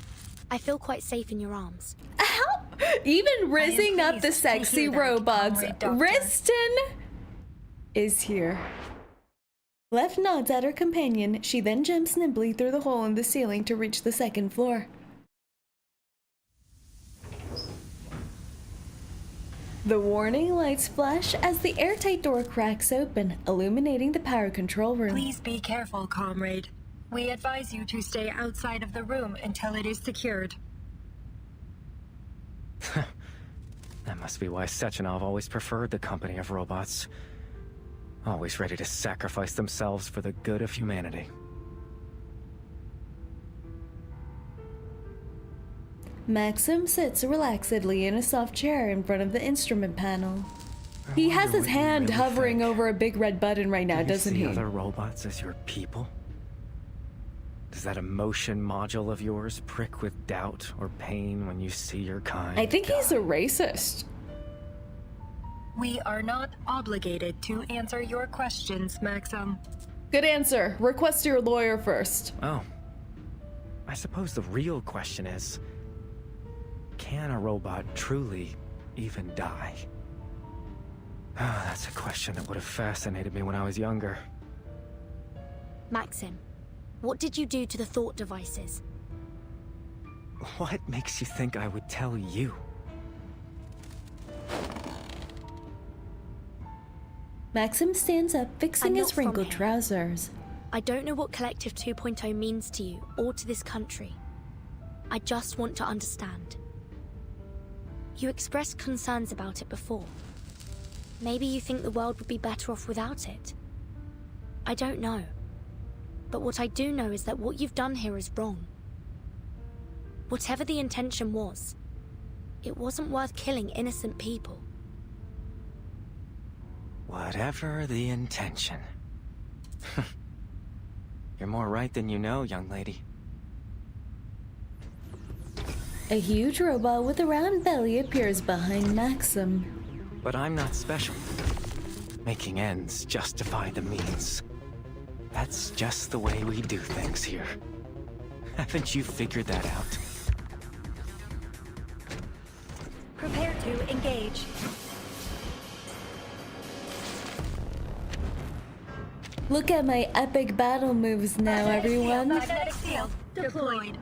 I feel quite safe in your arms. How? Even rizzing up the pleased to sexy hear that, robots. Comrade Doctor. Riston is here. Left nods at her companion. She then jumps nimbly through the hole in the ceiling to reach the second floor. The warning lights flash as the airtight door cracks open, illuminating the power control room. Please be careful, comrade. We advise you to stay outside of the room until it is secured. That must be why 𝐂𝐡𝐚𝐭 always preferred the company of robots. Always ready to sacrifice themselves for the good of humanity. Maxim sits relaxedly in a soft chair in front of the instrument panel. He has his hand hovering over a big red button right now, doesn't he? Do you see other robots as your people? Does that emotion module of yours prick with doubt or pain when you see your kind? I think he's a racist. We are not obligated to answer your questions, Maxim. Good answer. Request your lawyer first. Oh. I suppose the real question is, can a robot truly even die? Ah, that's a question that would have fascinated me when I was younger. Maxim, what did you do to the thought devices? What makes you think I would tell you? Maxim stands up, fixing I'm his not from wrinkled here. trousers. I don't know what Collective 2.0 means to you or to this country. I just want to understand. You expressed concerns about it before. Maybe you think the world would be better off without it. I don't know. But what I do know is that what you've done here is wrong. Whatever the intention was, it wasn't worth killing innocent people. Whatever the intention. You're more right than you know, young lady. A huge robot with a round belly appears behind Maxim. But I'm not special. Making ends justify the means. That's just the way we do things here. Haven't you figured that out? Prepare to engage. Look at my epic battle moves now, everyone. Magnetic field deployed.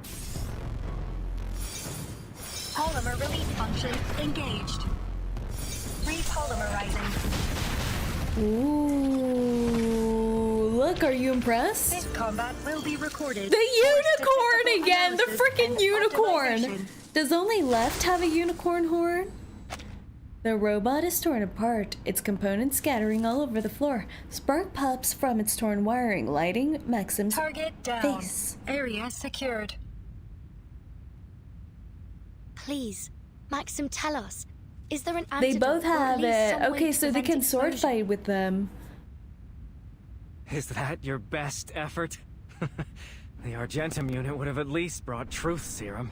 Polymer release function engaged. Repolymerizing. Ooh, look, are you impressed? This combat will be recorded. The for unicorn statistical again! The analysis freaking and unicorn! optimization. Does only Left have a unicorn horn? The robot is torn apart, its components scattering all over the floor. Spark pops from its torn wiring, lighting Maxim's Target down. face. Area secured. Please, Maxim, tell us. Is there an They antidote? both or at have least it. some way Okay, to so they prevent can sword exposure? fight with them. Is that your best effort? The Argentum unit would have at least brought truth serum.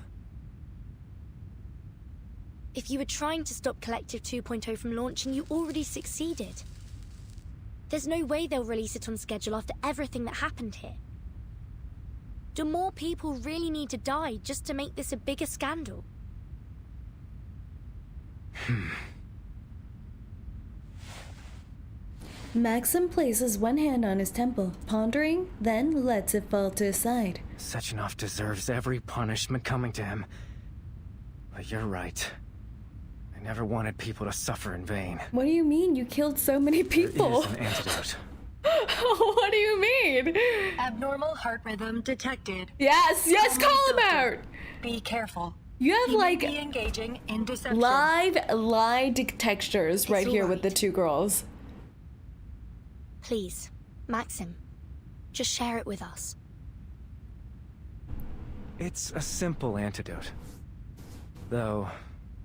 If you were trying to stop Collective 2.0 from launching, you already succeeded. There's no way they'll release it on schedule after everything that happened here. Do more people really need to die just to make this a bigger scandal? Maxim places one hand on his temple, pondering, then lets it fall to his side. Sechenov deserves every punishment coming to him. But you're right. I never wanted people to suffer in vain. What do you mean? You killed so many people. There is an antidote. What do you mean? Abnormal heart rhythm detected. Yes, yes, call him out. Be careful. You have He may like be engaging in deception. live lie textures right here with the alright. two girls. Please, Maxim, just share it with us. It's a simple antidote. Though,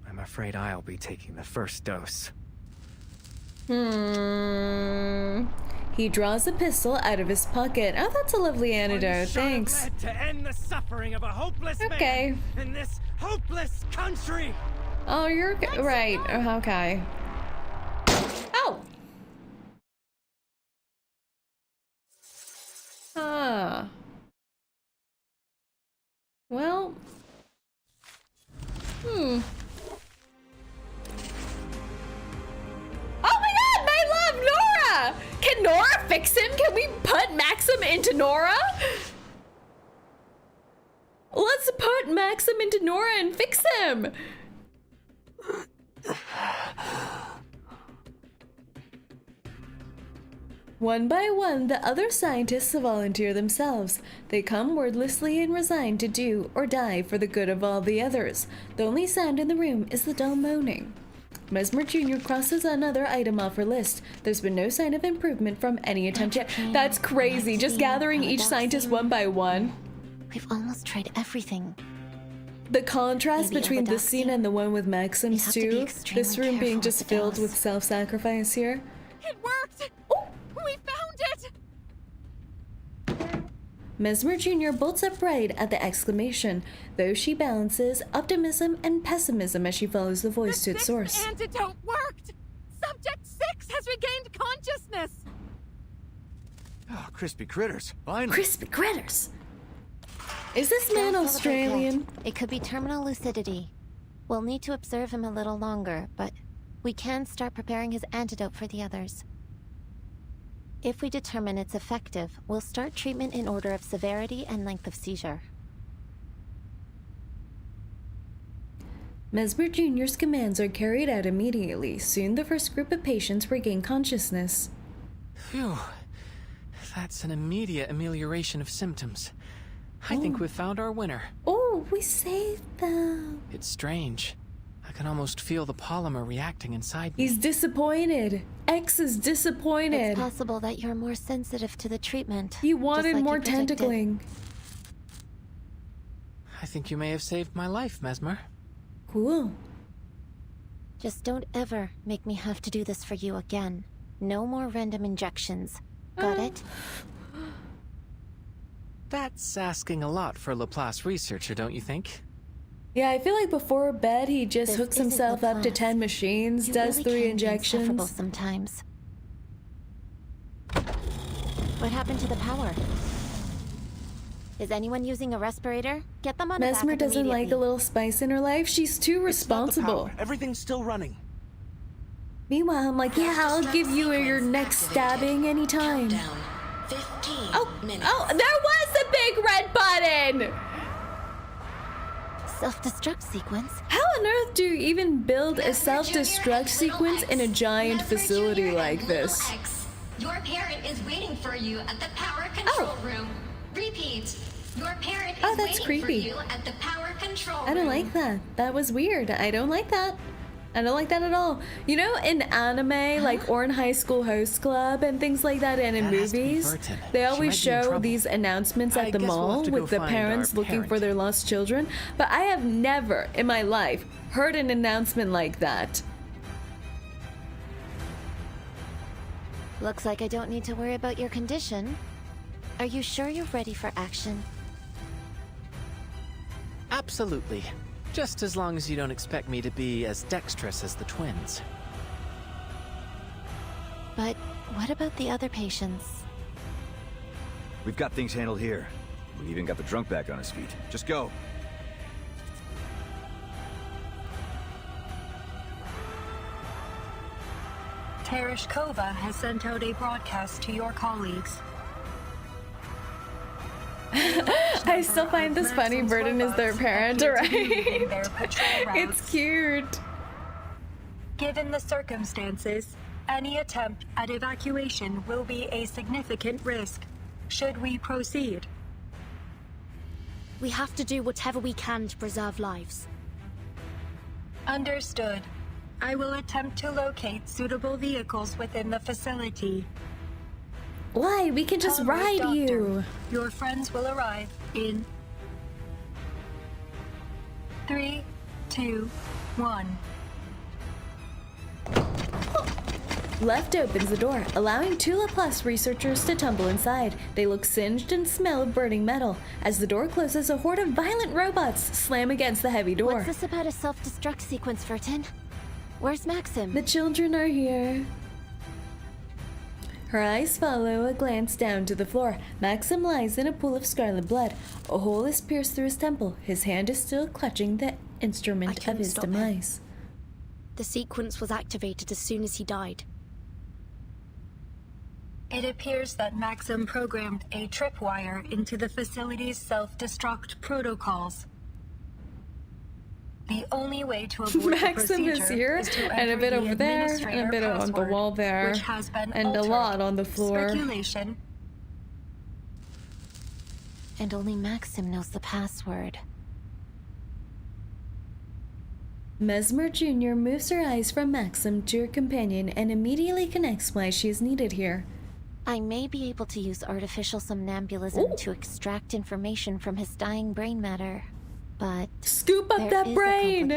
I'm afraid I'll be taking the first dose. He draws a pistol out of his pocket. Oh, that's a lovely antidote. Thanks. Lead to end the suffering of a hopeless Okay. man in this hopeless country. Oh, you're right. Oh, okay. Oh. Ah. Well. Oh my god, my love, Nora! Can Nora fix him? Can we put Maxim into Nora? Let's put Maxim into Nora and fix him! One by one, the other scientists volunteer themselves. They come wordlessly and resigned to do or die for the good of all the others. The only sound in the room is the dull moaning. Mesmer Jr. crosses another item off her list. There's been no sign of improvement from any attempt yet. That's crazy, just gathering each scientist one by one. We've almost tried everything. The contrast Maybe between this scene and the one with Maxim's have to be too. extremely This room being careful just with the filled dose. with self-sacrifice here. It worked! Oh! We found it! Mesmer Jr. bolts upright at the exclamation, though she balances optimism and pessimism as she follows the voice to its source. The antidote worked! Subject 6 has regained consciousness! Oh, crispy critters. Finally. Crispy critters! Is this man Don't celebrate Australian? yet. It could be terminal lucidity. We'll need to observe him a little longer, but we can start preparing his antidote for the others. If we determine it's effective, we'll start treatment in order of severity and length of seizure. Mesmer Jr.'s commands are carried out immediately. Soon the first group of patients regain consciousness. Phew. That's an immediate amelioration of symptoms. I think we've found our winner. Oh, we saved them. It's strange. I can almost feel the polymer reacting inside me. He's disappointed. X is disappointed. It's possible that you're more sensitive to the treatment. He just wanted like more you predicted. tentacling. I think you may have saved my life, Mesmer. Cool. Just don't ever make me have to do this for you again. No more random injections. Got it? That's asking a lot for a Laplace researcher, don't you think? Yeah, I feel like before bed he just This hooks isn't himself up to Laplace. 10 machines, You does really 3 can be injections. insufferable sometimes. What happened to the power? Is anyone using a respirator? Get them on Mesmer backup doesn't like a immediately. little spice in her life. She's too It's not the responsible. power. Everything's still running. Meanwhile, I'm like, yeah, I'll give you your next stabbing anytime. 15 minutes. Oh, there was a big red button! Self-destruct sequence? How on earth do you even build a self-destruct sequence in a giant facility like this? Your parent is waiting for you at the power control room. Repeat. Your parent is that's waiting creepy. for you at the power control room. I don't like that. That was weird. I don't like that. I don't like that at all. You know, in anime, like, or in High School Host Club and things like that, and in movies, they always show these announcements at the mall with the parents looking for their lost children. But I have never in my life heard an announcement like that. Looks like I don't need to worry about your condition. Are you sure you're ready for action? Absolutely. Just as long as you don't expect me to be as dexterous as the twins. But what about the other patients? We've got things handled here. We even got the drunk back on his feet. Just go. 𝐒𝐴𝐡𝐚𝐭 has sent out a broadcast to your colleagues. I still find this funny. Burden is their parent, right? It's cute. Given the circumstances, any attempt at evacuation will be a significant risk. Should we proceed? We have to do whatever we can to preserve lives. Understood. I will attempt to locate suitable vehicles within the facility. Why? We can just ride you. Your friends will arrive in 3, 2, 1. Left opens the door, allowing two Laplace researchers to tumble inside. They look singed and smell of burning metal. As the door closes, a horde of violent robots slam against the heavy door. What's this about a self-destruct sequence, Vertin? Where's Maxim? The children are here. Her eyes follow a glance down to the floor. Maxim lies in a pool of scarlet blood. A hole is pierced through his temple. His hand is still clutching the instrument of his demise. The sequence was activated as soon as he died. It appears that Maxim programmed a tripwire into the facility's self-destruct protocols. The only way to avoid Maxim the is procedure here, is to and a bit enter over the there, and a administrator bit on the password, wall there, which has been and a altered. lot on the floor. Speculation. And only Maxim knows the password. Mesmer Jr. moves her eyes from Maxim to her companion and immediately connects why she is needed here. I may be able to use artificial somnambulism to extract information from his dying brain matter, but scoop up that brain!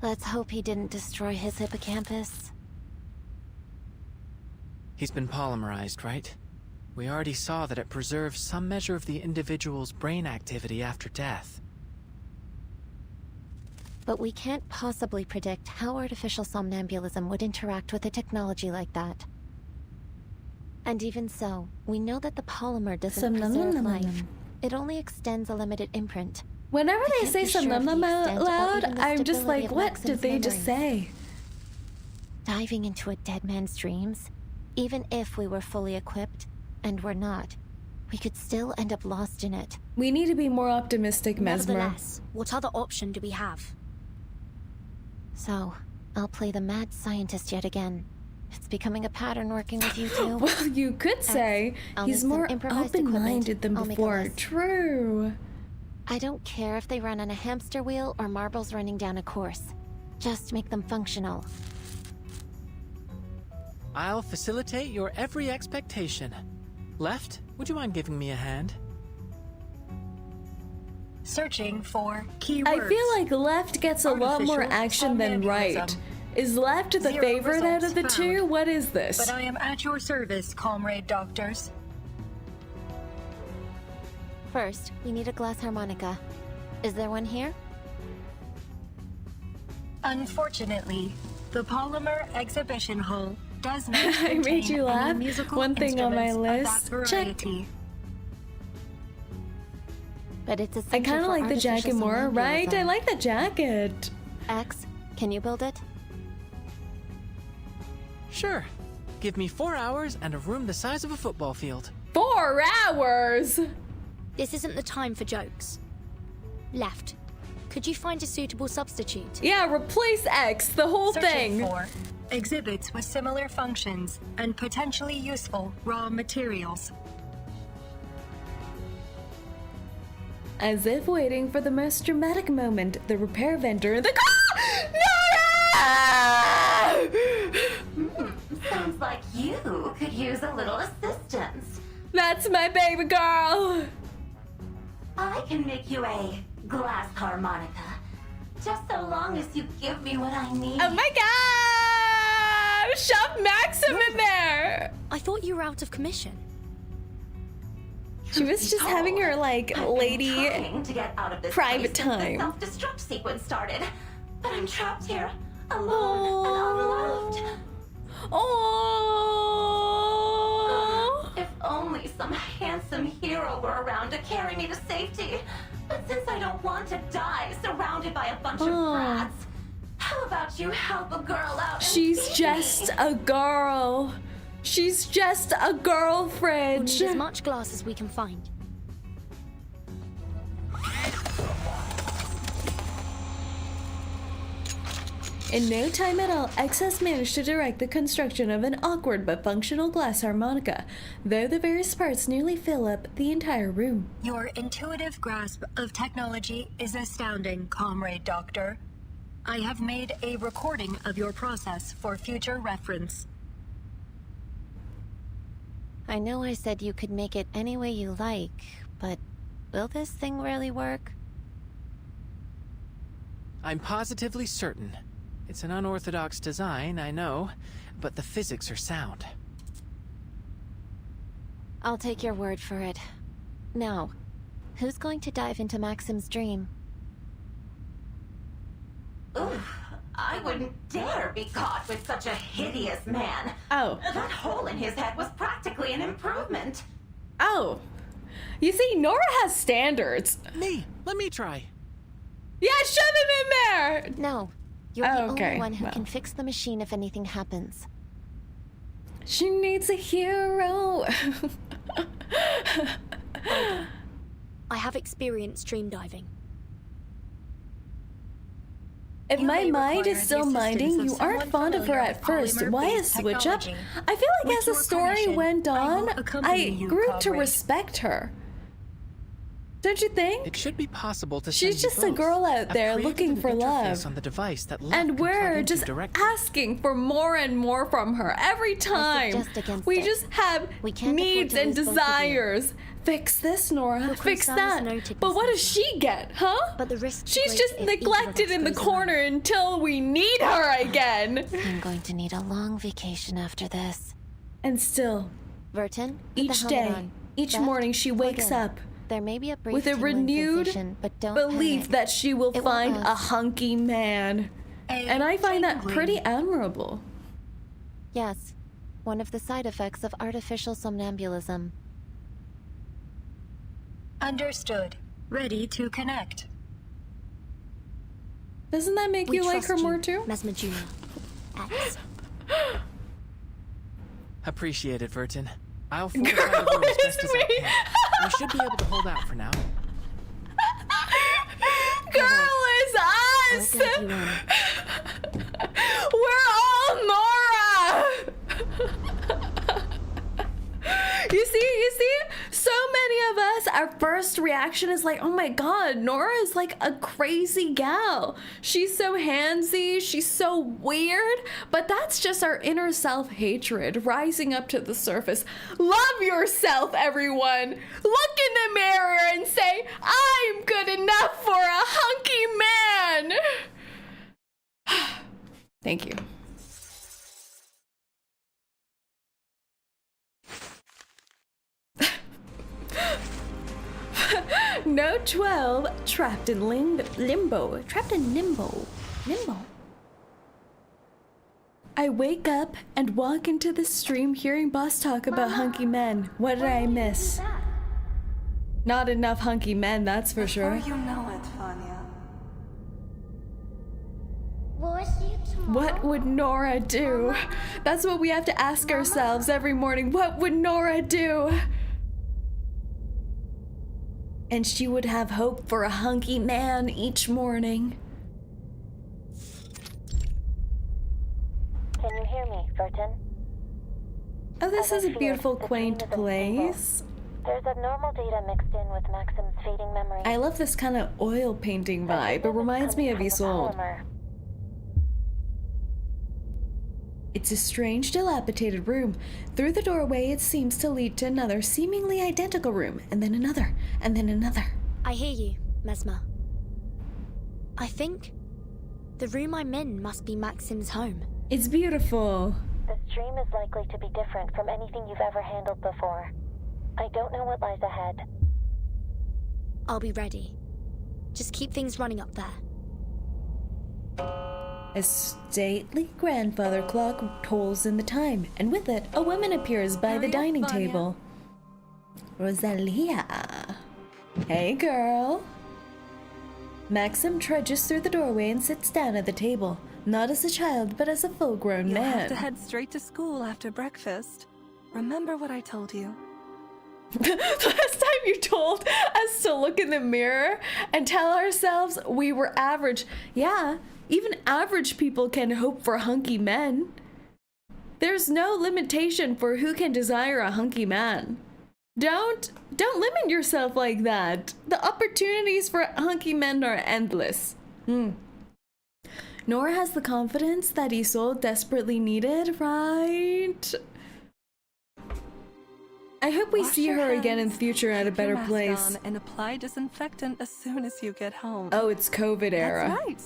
Let's hope he didn't destroy his hippocampus. He's been polymerized, right? We already saw that it preserves some measure of the individual's brain activity after death. But we can't possibly predict how artificial somnambulism would interact with a technology like that. And even so, we know that the polymer doesn't preserve life. It only extends a limited imprint. Whenever they say somnum out loud, I'm just like, what did they just say? Diving into a dead man's dreams, even if we were fully equipped, and we're not, we could still end up lost in it. We need to be more optimistic, Mesmer. Nevertheless, what other option do we have? So, I'll play the mad scientist yet again. It's becoming a pattern working with you two. Well, you could say he's more open-minded than before. True. I don't care if they run on a hamster wheel or marbles running down a course. Just make them functional. I'll facilitate your every expectation. Left, would you mind giving me a hand? Searching for keywords. I feel like left gets a lot more action than right. Is left the favorite out of the two? What is this? But I am at your service, comrade doctors. First, we need a glass harmonica. Is there one here? Unfortunately, the Polymer Exhibition Hall does not I made you laugh. One thing on my list. Check. But it's I kind of like the jacket more, right? I like the jacket. X, can you build it? Sure. Give me 4 hours and a room the size of a football field. 4 hours? This isn't the time for jokes. Left. Could you find a suitable substitute? Yeah, replace X, the whole Searching thing. For exhibits with similar functions and potentially useful raw materials. As if waiting for the most dramatic moment, the repair vendor in the Nora! Sounds like you could use a little assistance. That's my baby girl! I can make you a glass harmonica. Just so long as you give me what I need. Oh my god! Shove Maxim in there! I thought you were out of commission. She was just having her, like, lady to get out of this private place since time. the self-destruct sequence started. But I'm trapped here, alone and unloved. Oh. If only some handsome hero were around to carry me to safety. But since I don't want to die surrounded by a bunch of brats, how about you help a girl out and She's feed just me? a girl. She's just a girl, We'll Fridge. need as much glass as we can find. In no time at all, Excess managed to direct the construction of an awkward but functional glass harmonica, though the various parts nearly fill up the entire room. Your intuitive grasp of technology is astounding, Comrade Doctor. I have made a recording of your process for future reference. I know I said you could make it any way you like, but will this thing really work? I'm positively certain. It's an unorthodox design, I know, but the physics are sound. I'll take your word for it. Now, who's going to dive into Maxim's dream? Oof, I wouldn't dare be caught with such a hideous man. Oh. That hole in his head was practically an improvement. Oh. You see, Nora has standards. Let me try. Yeah, shove him in there! No. You're the Okay, only one who well. can fix the machine if anything happens. She needs a hero. I have experience stream diving. If You my may mind require is still the minding, assistance you of aren't someone fond of her familiar at with first. Why a polymer-based switch up? technology. I feel like With as the your story permission, went I on, will accompany I you, grew to comrade. respect her. Don't you think? It should be possible to She's send you just a both. girl out I've there created looking an for interface love. on the device that Locke And can plug we're into just directly. asking for more and more from her every time. suggest against We it. just have We can't afford needs to and lose both of you. desires. Fix this, Nora. Your Fix concern that. is noted, But Miss what does Mason. she get, huh? But the risk She's just if either of neglected us in the goes corner until we need her again. I'm going to need a long vacation after this. And still, Vertin, put the each helmet day, on. each Left, morning she plug wakes in. up There may be a brief with a tingling renewed sensation, but don't belief panic. that she will It won't find a last. hunky man. And I find that pretty admirable. Yes, one of the side effects of artificial somnambulism. Understood. Ready to connect. Doesn't that make We you like trust her you, more too? Mesmer Jr. X. Appreciate it, Vertin. I'll fortify the room as best as I can. We should be able to hold out for now. Girl is us! I'll guide you in. We're all Nora! You see? So many of us, our first reaction is like, oh my god, Nora is like a crazy gal. She's so handsy, she's so weird, but that's just our inner self-hatred rising up to the surface. Love yourself, everyone. Look in the mirror and say, I'm good enough for a hunky man. Thank you. Note 12, trapped in limbo. Trapped in limbo. I wake up and walk into the stream hearing boss talk about hunky men. What did I miss? Not enough hunky men, that's for sure. You know it, Vanya. Will I see you tomorrow? What would Nora do? That's what we have to ask ourselves every morning. What would Nora do? And she would have hope for a hunky man each morning. Can you hear me, Vertin? Oh, this is a beautiful, The quaint dream is place. There's abnormal data mixed in with Maxim's fading memory. I love this kind of oil painting vibe. It reminds me of 𝐒𝐨𝐜𝐢𝐚. It's a strange, dilapidated room. Through the doorway, it seems to lead to another seemingly identical room, and then another, and then another. I hear you, Mesmer. I think the room I'm in must be Maxim's home. It's beautiful. This dream is likely to be different from anything you've ever handled before. I don't know what lies ahead. I'll be ready. Just keep things running up there. A stately grandfather clock tolls in the time, and with it, a woman appears by the dining table. Rosalia. Hey, girl. Maxim trudges through the doorway and sits down at the table, not as a child, but as a full-grown man. You'll have to head straight to school after breakfast. Remember what I told you. The last time you told us to look in the mirror and tell ourselves we were average. Yeah, even average people can hope for hunky men. There's no limitation for who can desire a hunky man. Don't limit yourself like that. The opportunities for hunky men are endless. Nora has the confidence that 𝐒𝐨𝐜𝐢 desperately needed, right? I hope we see her again in the future at a better place. And apply disinfectant as soon as you get home. Oh, it's COVID era. That's right.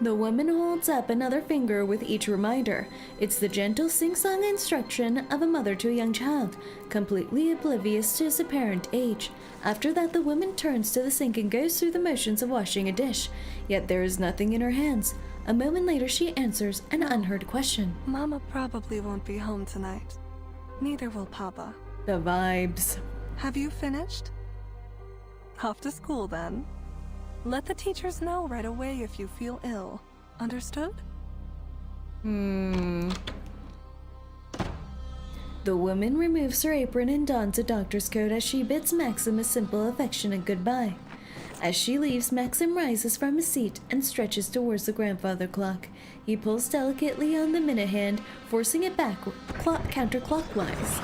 The woman holds up another finger with each reminder. It's the gentle sing-song instruction of a mother to a young child, completely oblivious to his apparent age. After that, the woman turns to the sink and goes through the motions of washing a dish. Yet there is nothing in her hands. A moment later, she answers an unheard question. Mama probably won't be home tonight. Neither will Papa. The vibes. Have you finished? Off to school then. Let the teachers know right away if you feel ill. Understood? The woman removes her apron and dons a doctor's coat as she bids Maxim a simple, affectionate goodbye. As she leaves, Maxim rises from his seat and stretches towards the grandfather clock. He pulls delicately on the minute hand, forcing it back counterclockwise.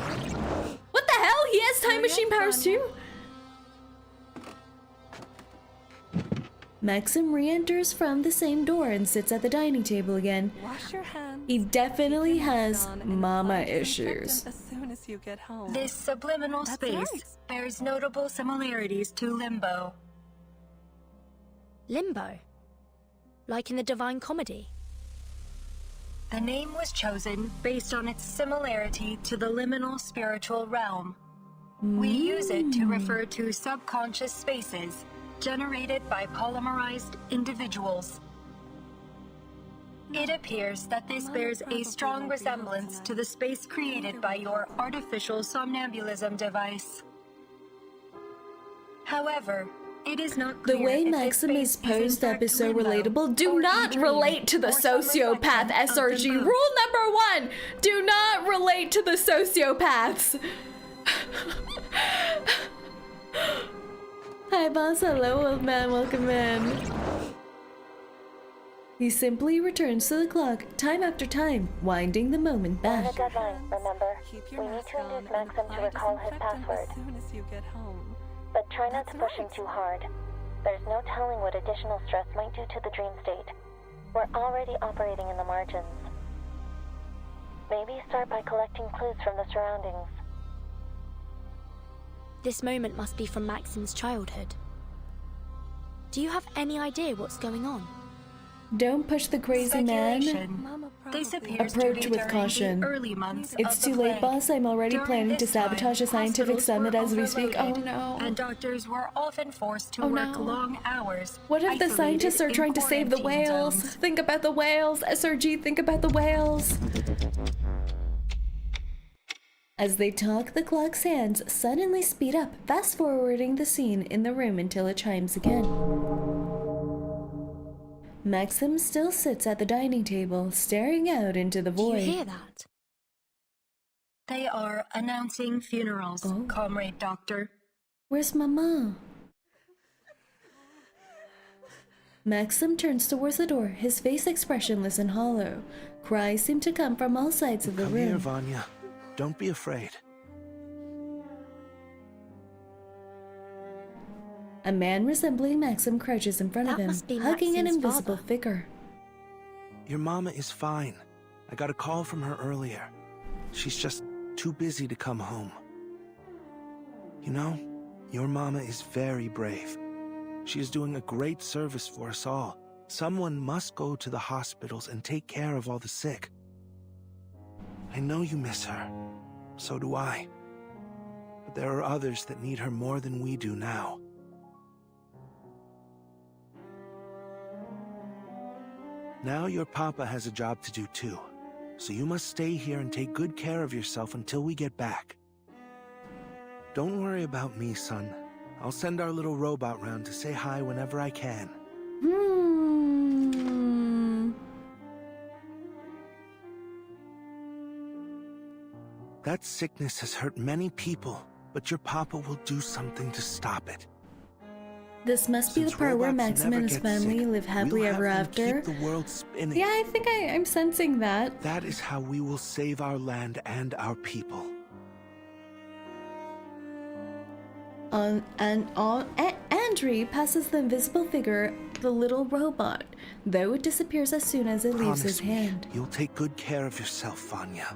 What the hell? He has time machine powers too? Maxim re-enters from the same door and sits at the dining table again. Wash your hands. He definitely has mama issues. As soon as you get home. This subliminal space bears notable similarities to Limbo. Limbo? Like in the Divine Comedy? The name was chosen based on its similarity to the liminal spiritual realm. We use it to refer to subconscious spaces generated by polymerized individuals. It appears that this bears a strong resemblance to the space created by your artificial somnambulism device. However, it is not clear the way if Maxim this is space posed up is so limbo relatable. Do or not a dream relate to the or some sociopath reflection of SRG. the moon. Rule number 1, do not relate to the sociopaths. Hi boss, hello old man, welcome in. He simply returns to the clock time after time, winding the moment We're on back. a deadline, remember? Keep your We need mask to on induce and Maxim to apply recall his disinfectant password. as soon as you get home. But try not to That's push him right. too hard. There's no telling what additional stress might do to the dream state. We're already operating in the margins. Maybe start by collecting clues from the surroundings. This moment must be from Maxim's childhood. Do you have any idea what's going on? Don't push the crazy man. This appears to Approach be with during caution. the early months It's of too the late, plague. boss. I'm already During planning to this time, sabotage a scientific hospitals summit were as we speak. Oh overloaded, no. And doctors were often forced to Oh, work no. long hours. What if the isolated scientists are in trying to save the quarantine whales? zones. Think about the whales. SRG, think about the whales. As they talk, the clock's hands suddenly speed up, fast-forwarding the scene in the room until it chimes again. Maxim still sits at the dining table, staring out into the Do you void. hear that? They are announcing funerals, Oh. Comrade Doctor. Where's Mama? Maxim turns towards the door, his face expressionless and hollow. Cries seem to come from all sides of the Come here, room. Vanya. Don't be afraid. A man resembling Maxim crouches in front of him, hugging an invisible figure. Your mama is fine. I got a call from her earlier. She's just too busy to come home. You know, your mama is very brave. She is doing a great service for us all. Someone must go to the hospitals and take care of all the sick. I know you miss her. So do I. But there are others that need her more than we do now. Now your papa has a job to do too. So you must stay here and take good care of yourself until we get back. Don't worry about me, son. I'll send our little robot round to say hi whenever I can. That sickness has hurt many people, but your papa will do something to stop it. This must be the part where Maxim and his family live happily ever after. Keep the world spinning. Yeah, I think I'm sensing that. That is how we will save our land and our people. Andri passes the invisible figure the little robot, though it disappears as soon as it leaves his hand. You'll take good care of yourself, Vanya.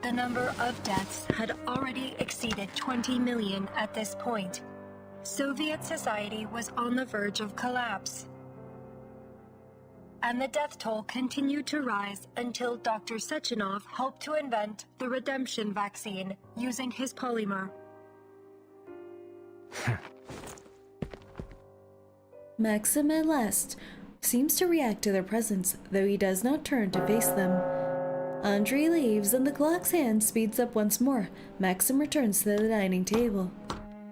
The number of deaths had already exceeded 20 million at this point. Soviet society was on the verge of collapse. And the death toll continued to rise until Dr. Sechenov helped to invent the redemption vaccine using his polymer. Maxim at last seems to react to their presence, though he does not turn to face them. Andrei leaves and the clock's hand speeds up once more. Maxim returns to the dining table.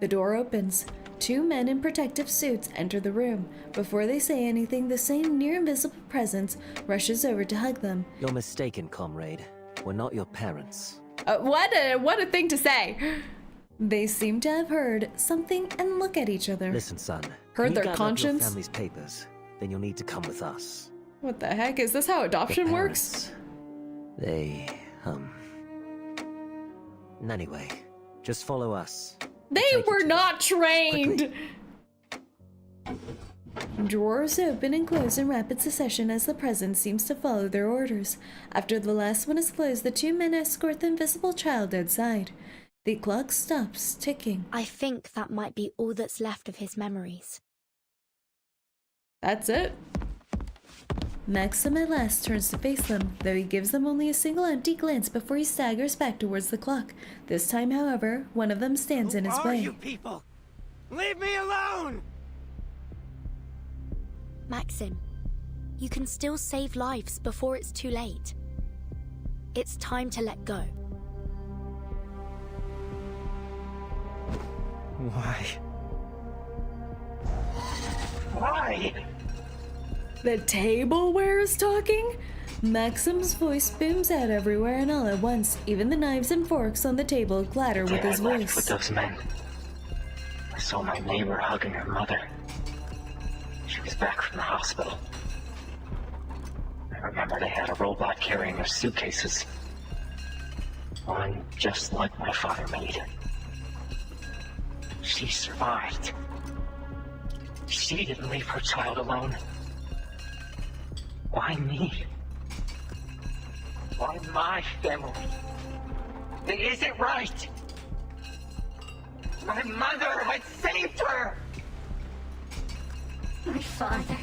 The door opens. Two men in protective suits enter the room. Before they say anything, the same near-invisible presence rushes over to hug them. You're mistaken, comrade. We're not your parents. What a thing to say! They seem to have heard something and look at each other. Listen, son. Heard their Your conscience? family's papers. Then you'll need to come with us. What the heck? Is this how adoption works? They, Anyway, just follow us. They were not trained! Drawers open and close in rapid succession as the presence seems to follow their orders. After the last one is closed, the two men escort the invisible child outside. The clock stops ticking. I think that might be all that's left of his memories. That's it? Maxim at last turns to face them, though he gives them only a single empty glance before he staggers back towards the clock. This time, however, one of them stands in his way. Who are you people? Leave me alone! Maxim, you can still save lives before it's too late. It's time to let go. Why? Why? The tableware is talking? Maxim's voice booms out everywhere and all at once. Even the knives and forks on the table clatter with his I left voice. with those men. I saw my neighbor hugging her mother. She was back from the hospital. I remember they had a robot carrying her suitcases. One just like my father made. She survived. She didn't leave her child alone. Why me? Why my family? It isn't right! My mother had saved her! My father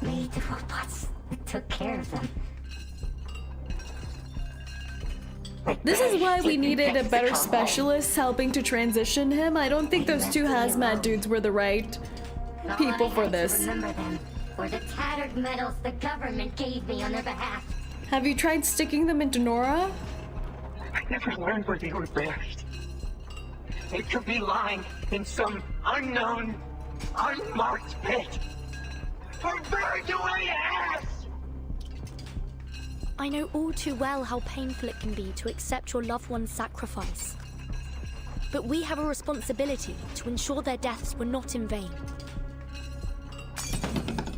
made the robots that took care of them. This is why we needed a better specialist helping to transition him. I don't think those two hazmat dudes were the right people for this. Remember them, or the tattered medals the government gave me on their behalf. Have you tried sticking them into Nora? I never learned where they were buried. They could be lying in some unknown, unmarked pit. Or buried away ass! I know all too well how painful it can be to accept your loved one's sacrifice. But we have a responsibility to ensure their deaths were not in vain.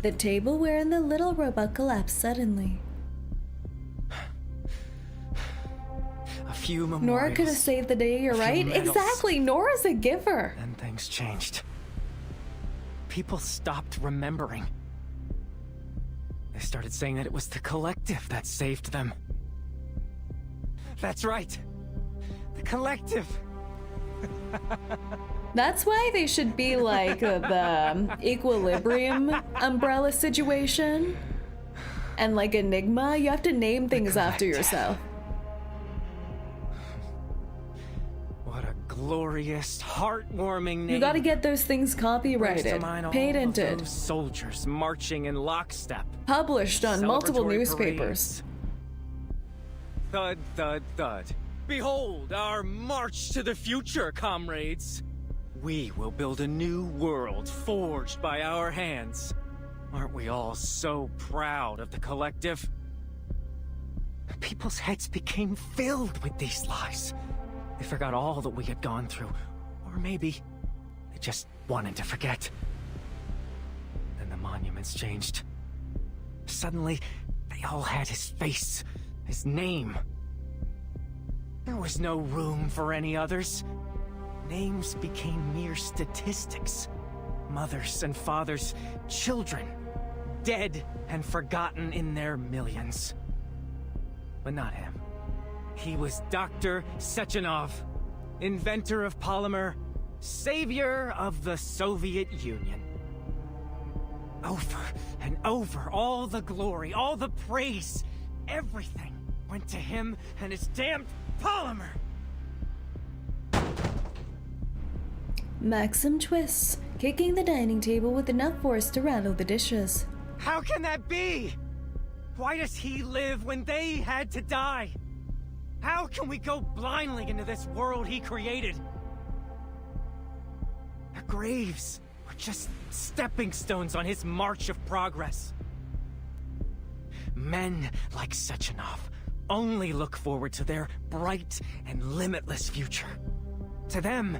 The tableware and the little robot collapse suddenly. A few memorials. Nora could have saved the day, you're right? Medals. Exactly, Nora's a giver. And things changed. People stopped remembering. They started saying that it was the collective that saved them. That's right. The collective. That's why they should be like the equilibrium umbrella situation. And like Enigma, you have to name things after yourself. What a glorious, heartwarming name. You gotta get those things copyrighted, Brings to mind all patented, of those soldiers marching in lockstep, published on multiple Celebratory newspapers. parades. Thud, thud, thud. Behold our march to the future, comrades. We will build a new world forged by our hands. Aren't we all so proud of the collective? People's heads became filled with these lies. They forgot all that we had gone through. Or maybe they just wanted to forget. Then the monuments changed. Suddenly, they all had his face, his name. There was no room for any others. Names became mere statistics. Mothers and fathers, children, dead and forgotten in their millions. But not him. He was Dr. 𝐂𝐡𝐚𝐭, inventor of polymer, savior of the Soviet Union. Over and over, all the glory, all the praise, everything went to him and his damned polymer. Maxim twists, kicking the dining table with enough force to rattle the dishes. How can that be? Why does he live when they had to die? How can we go blindly into this world he created? Our graves were just stepping stones on his march of progress. Men like 𝐂𝐡𝐚𝐭 only look forward to their bright and limitless future. To them,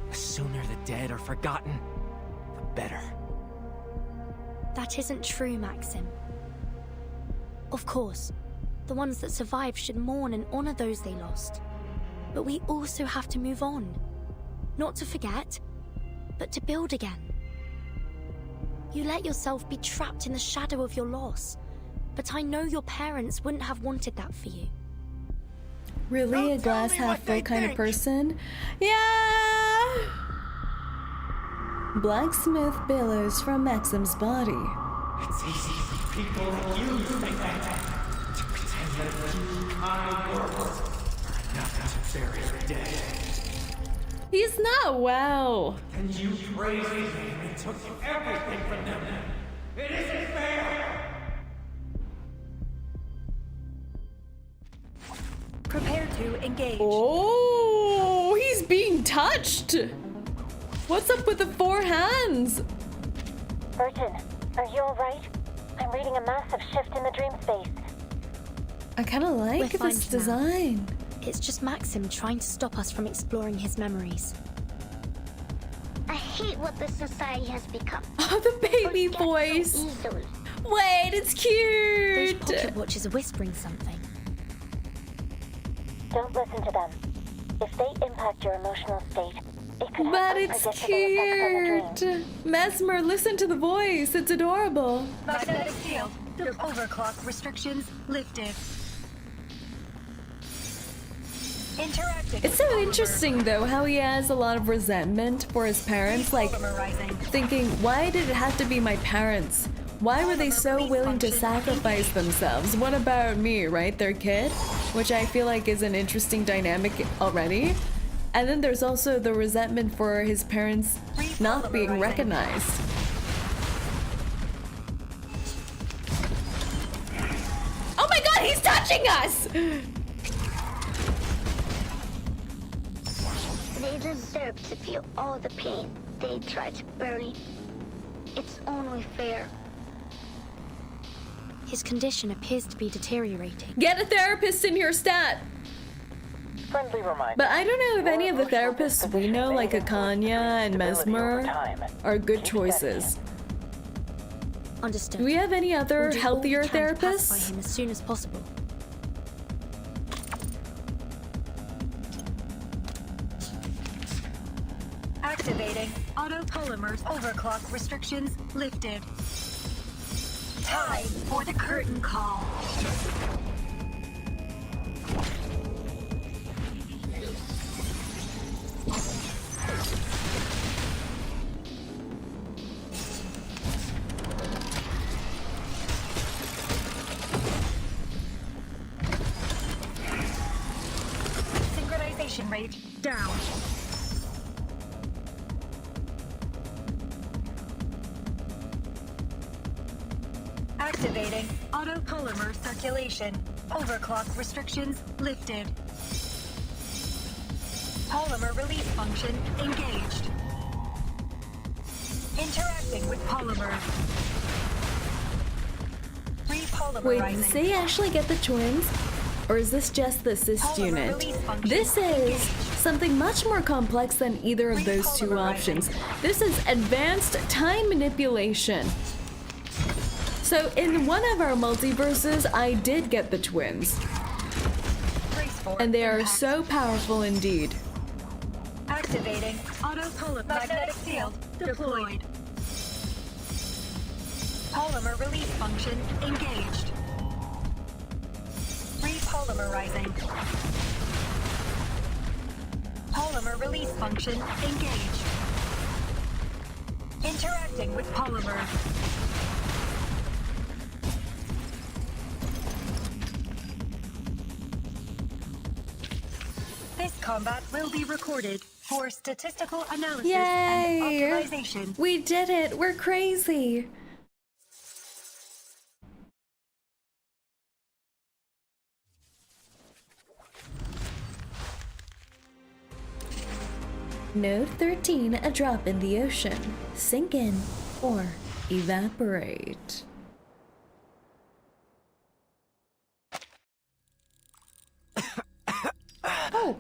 the sooner the dead are forgotten, the better. That isn't true, Maxim. Of course, the ones that survive should mourn and honor those they lost. But we also have to move on. Not to forget, but to build again. You let yourself be trapped in the shadow of your loss, but I know your parents wouldn't have wanted that for you. Really? A glass half full kind of person? Yeah! Blacksmith billows from Maxim's body. It's easy for people like you to think that. To pretend that a few kind words are enough to bury the dead. He's not well. And you praised them and took everything from them. It isn't fair! Prepare to engage. Oh, he's being touched. What's up with the 4 hands? Burton, are you alright? I'm reading a massive shift in the dream space. I kind of like this design. It's just Maxim trying to stop us from exploring his memories. I hate what this society has become. Oh, the baby voice. So wait, it's cute. Those pocket watches are whispering something. Don't listen to them. If they impact your emotional state, it could But have it's unpredictable effects on the dream. cute. Mesmer, listen to the voice. It's adorable. Magnetic field. Overclock restrictions lifted. Interacting. It's so interesting though how he has a lot of resentment for his parents, like thinking, why did it have to be my parents? Why were they so willing to sacrifice themselves? What about me, right? Their kid? Which I feel like is an interesting dynamic already. And then there's also the resentment for his parents not being recognized. Oh my god, he's touching us! They deserve to feel all the pain they try to bury. It's only fair. His condition appears to be deteriorating. Get a therapist in your stat! Friendly reminder. But I don't know if any of the therapists we know, like 𝐂𝐚𝐭 and Mesmer, are good choices. Understood. Do we have any other We'll do all we healthier can to pacify therapists? him as soon as possible. Activate Autopolymer's overclock restrictions lifted. Time for the curtain call. Synchronization rate down. Activating autopolymer circulation. Overclock restrictions lifted. Polymer release function engaged. Interacting with polymer. Repolymerizing. Wait, does they actually get the twins? Or is this just the cyst unit? This is something much more complex than either of those two options. This is advanced time manipulation. So in one of our multiverses, I did get the twins. And they are so powerful indeed. Activating autopolymer magnetic field deployed. Polymer release function engaged. Repolymerizing. Polymer release function engaged. Interacting with polymer. This combat will be recorded for statistical analysis and optimization. We did it! We're crazy! Node 13, a drop in the ocean. Sink in or evaporate. Oh!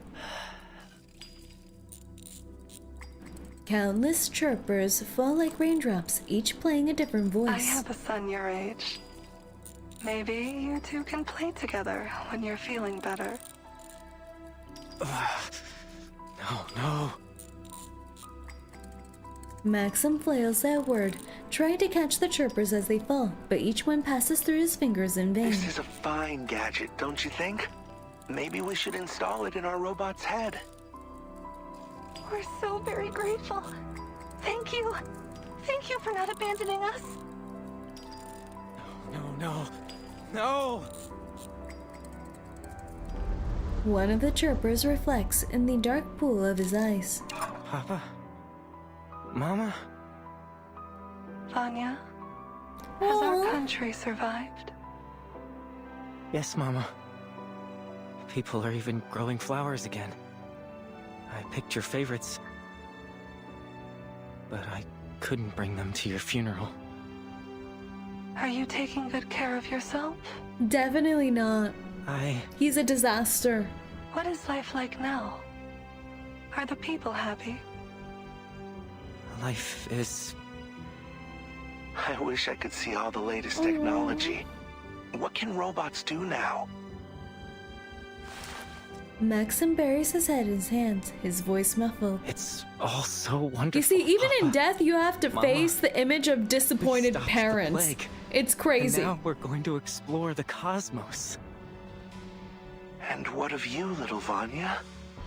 Countless chirpers fall like raindrops, each playing a different voice. I have a son your age. Maybe you two can play together when you're feeling better. No. Maxim flails outward, trying to catch the chirpers as they fall, but each one passes through his fingers in vain. This is a fine gadget, don't you think? Maybe we should install it in our robot's head. We're so very grateful. Thank you. Thank you for not abandoning us. No! One of the chirpers reflects in the dark pool of his eyes. Papa? Mama? Vanya, has our country survived? Yes, Mama. People are even growing flowers again. I picked your favorites, but I couldn't bring them to your funeral. Are you taking good care of yourself? Definitely not. He's a disaster. What is life like now? Are the people happy? Life is... I wish I could see all the latest technology. What can robots do now? Maxim buries his head in his hands, his voice muffled. It's all so wonderful. You see, even Papa. in death, you have to Mama, face the image of disappointed parents. It's crazy. And now we're going to explore the cosmos. And what of you, little Vanya?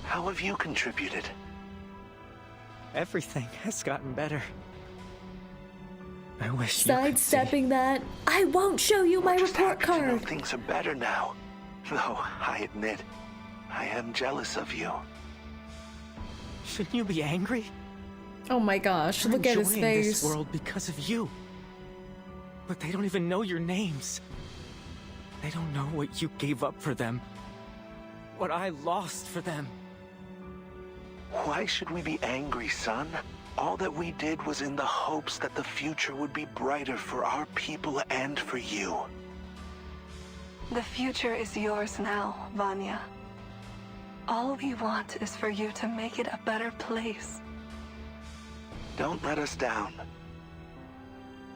How have you contributed? Everything has gotten better. I wish you could see. Sidestepping that, I won't show you my report You know, card. things are better now. Though, I admit, I am jealous of you. Shouldn't you be angry? Oh my gosh, I'm look at his enjoying face. this world because of you. But they don't even know your names. They don't know what you gave up for them. What I lost for them. Why should we be angry, son? All that we did was in the hopes that the future would be brighter for our people and for you. The future is yours now, Vanya. All we want is for you to make it a better place. Don't let us down.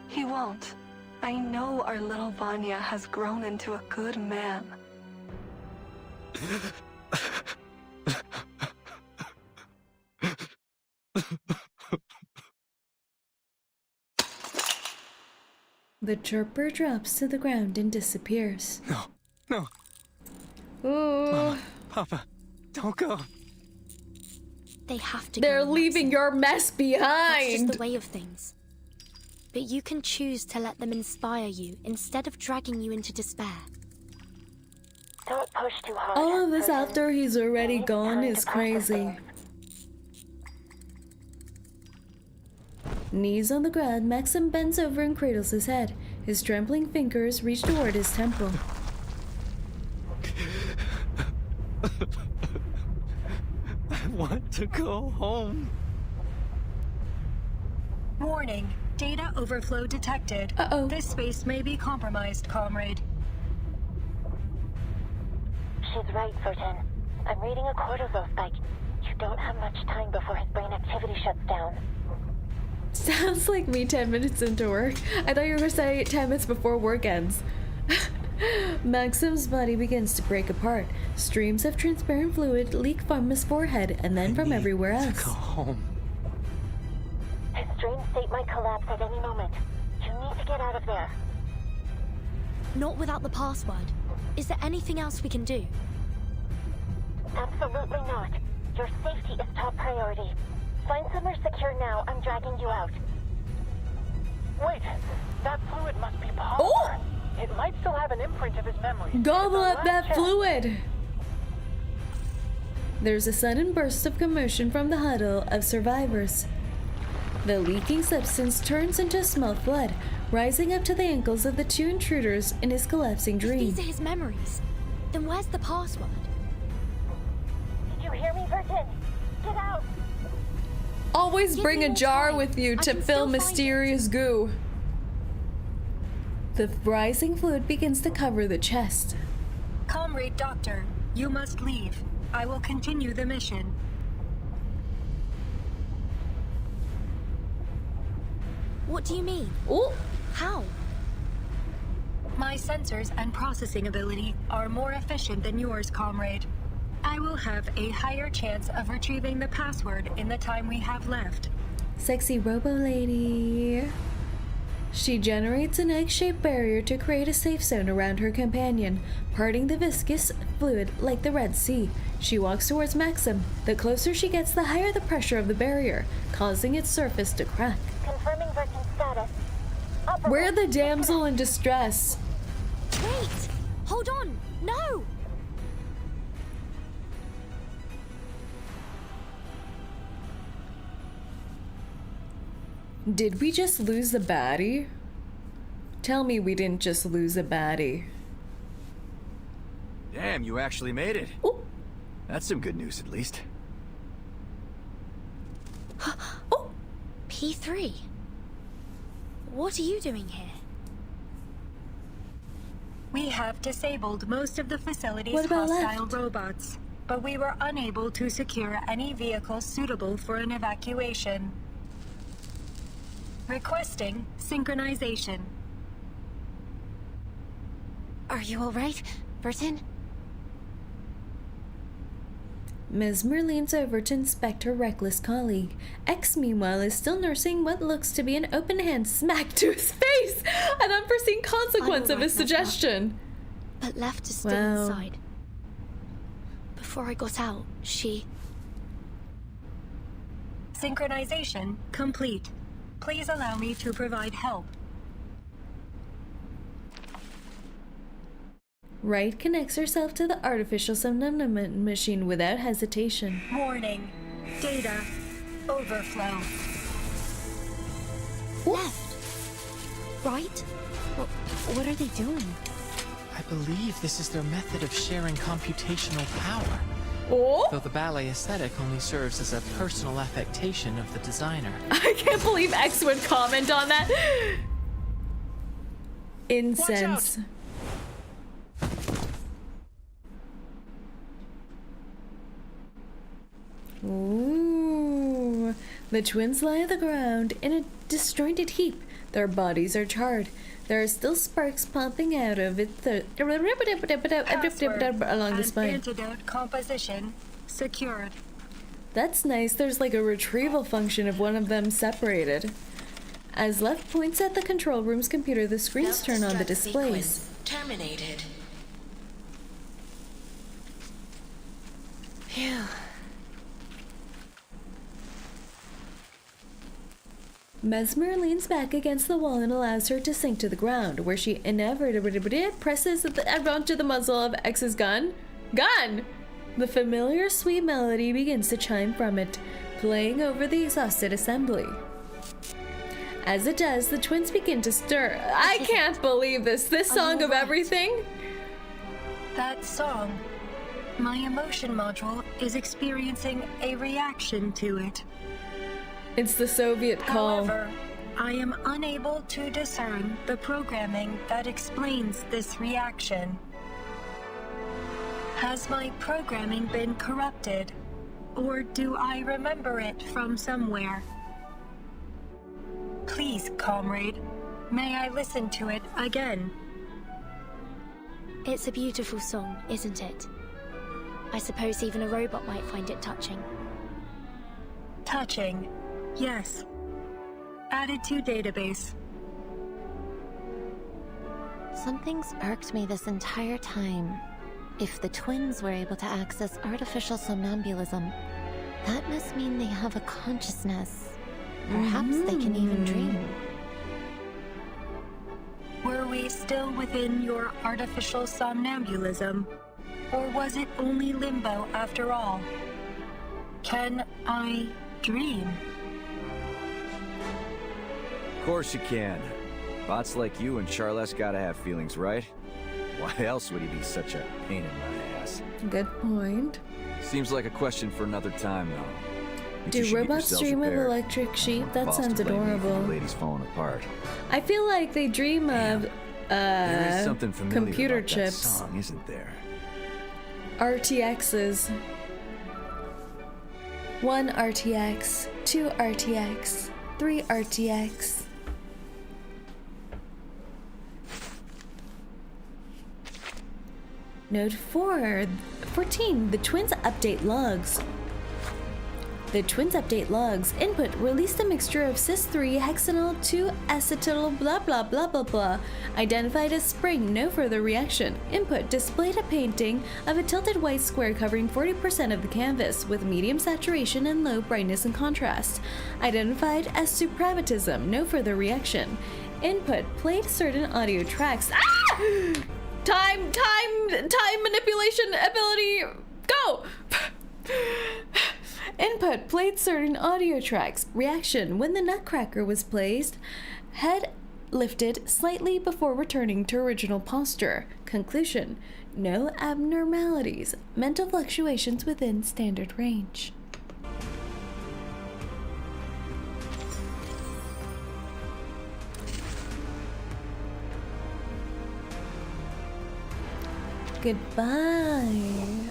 He won't. I know our little Vanya has grown into a good man. The chirper drops to the ground and disappears. No, no. Ooh. Mama, Papa, don't go. They have to They're go, leaving Maxim. your mess behind. That's just the way of things. But you can choose to let them inspire you instead of dragging you into despair. Don't push too hard. All of this after he's already gone is crazy. Knees on the ground, Maxim bends over and cradles his head. His trembling fingers reach toward his temple. I want to go home. Warning. Data overflow detected. Uh-oh. This space may be compromised, comrade. She's right, Vertin. I'm reading a cortisol spike. You don't have much time before his brain activity shuts down. Sounds like me 10 minutes into work. I thought you were going to say 10 minutes before work ends. Maxim's body begins to break apart. Streams of transparent fluid leak from his forehead and then from everywhere else. Go home. His dream state might collapse at any moment. You need to get out of there. Not without the password. Is there anything else we can do? Absolutely not. Your safety is top priority. Find somewhere secure now. I'm dragging you out. Wait, that fluid must be polymer. Oh! It might still have an imprint of his memory. Gobble up that fluid! There's a sudden burst of commotion from the huddle of survivors. The leaking substance turns into a small flood, rising up to the ankles of the two intruders in his collapsing dream. These are his memories. Then where's the password? Did you hear me, Vertin? Get out! Always Give bring me a more jar time. with you I to can fill still find mysterious goo. The rising fluid begins to cover the chest. Comrade Doctor, you must leave. I will continue the mission. What do you mean? Oh! How? My sensors and processing ability are more efficient than yours, comrade. I will have a higher chance of retrieving the password in the time we have left. Sexy robo lady. She generates an egg-shaped barrier to create a safe zone around her companion, parting the viscous fluid like the Red Sea. She walks towards Maxim. The closer she gets, the higher the pressure of the barrier, causing its surface to crack. Confirming Vertin's status. We're the damsel in distress. Wait! Hold on! No! Did we just lose the baddie? Tell me we didn't just lose a baddie. Damn, you actually made it. Ooh. That's some good news, at least. Oh! P3? What are you doing here? We have disabled most of the facility's What about hostile left? robots, but we were unable to secure any vehicles suitable for an evacuation. Requesting synchronization. Are you alright, Vertin? Mesmer leans over to inspect her reckless colleague. X, meanwhile, is still nursing what looks to be an open hand smack to his face, an unforeseen consequence of his suggestion. But left is still Wow. inside. Before I got out, she... Synchronization complete. Please allow me to provide help. Wright connects herself to the artificial somnolent machine without hesitation. Warning. Data overflow. Left. Right? What are they doing? I believe this is their method of sharing computational power. Oh? Though the ballet aesthetic only serves as a personal affectation of the designer. I can't believe X would comment on that. Incense. Ooh. The twins lie on the ground in a disjointed heap. Their bodies are charred. There are still sparks pumping out of it along the spine. Antidote composition secured. That's nice. There's like a retrieval function if one of them separated. As left points at the control room's computer, the screens turn on the displays. Terminated. Phew. Mesmer leans back against the wall and allows her to sink to the ground, where she inevitably presses onto the muzzle of X's gun. Gun! The familiar sweet melody begins to chime from it, playing over the exhausted assembly. As it does, the twins begin to stir. I can't believe this. This song of everything? That song. My emotion module is experiencing a reaction to it. It's the Soviet call. However, I am unable to discern the programming that explains this reaction. Has my programming been corrupted, or do I remember it from somewhere? Please, comrade, may I listen to it again? It's a beautiful song, isn't it? I suppose even a robot might find it touching. Touching. Yes. Added to database. Something's irked me this entire time. If the twins were able to access artificial somnambulism, that must mean they have a consciousness. Perhaps they can even dream. Were we still within your artificial somnambulism? Or was it only limbo after all? Can I dream? Of course you can. Bots like you and Charles gotta have feelings, right? Why else would he be such a pain in my ass? Good point. Seems like a question for another time, though. Do robots dream of electric sheep? That sounds adorable. Lady's falling apart. I feel like they dream of there is something familiar computer about chips. That song, isn't there? RTXs. 1 RTX, 2 RTX, 3 RTX. Note 14, the twins update logs. The twins update logs. Input, released a mixture of cis-3 hexanol 2-acetyl blah blah blah blah blah. Identified as spring, no further reaction. Input, displayed a painting of a tilted white square covering 40% of the canvas with medium saturation and low brightness and contrast. Identified as suprematism, no further reaction. Input, played certain audio tracks. Ah! Time manipulation ability, go! Input, played certain audio tracks. Reaction, when the nutcracker was placed, head lifted slightly before returning to original posture. Conclusion, no abnormalities. Mental fluctuations within standard range. Goodbye.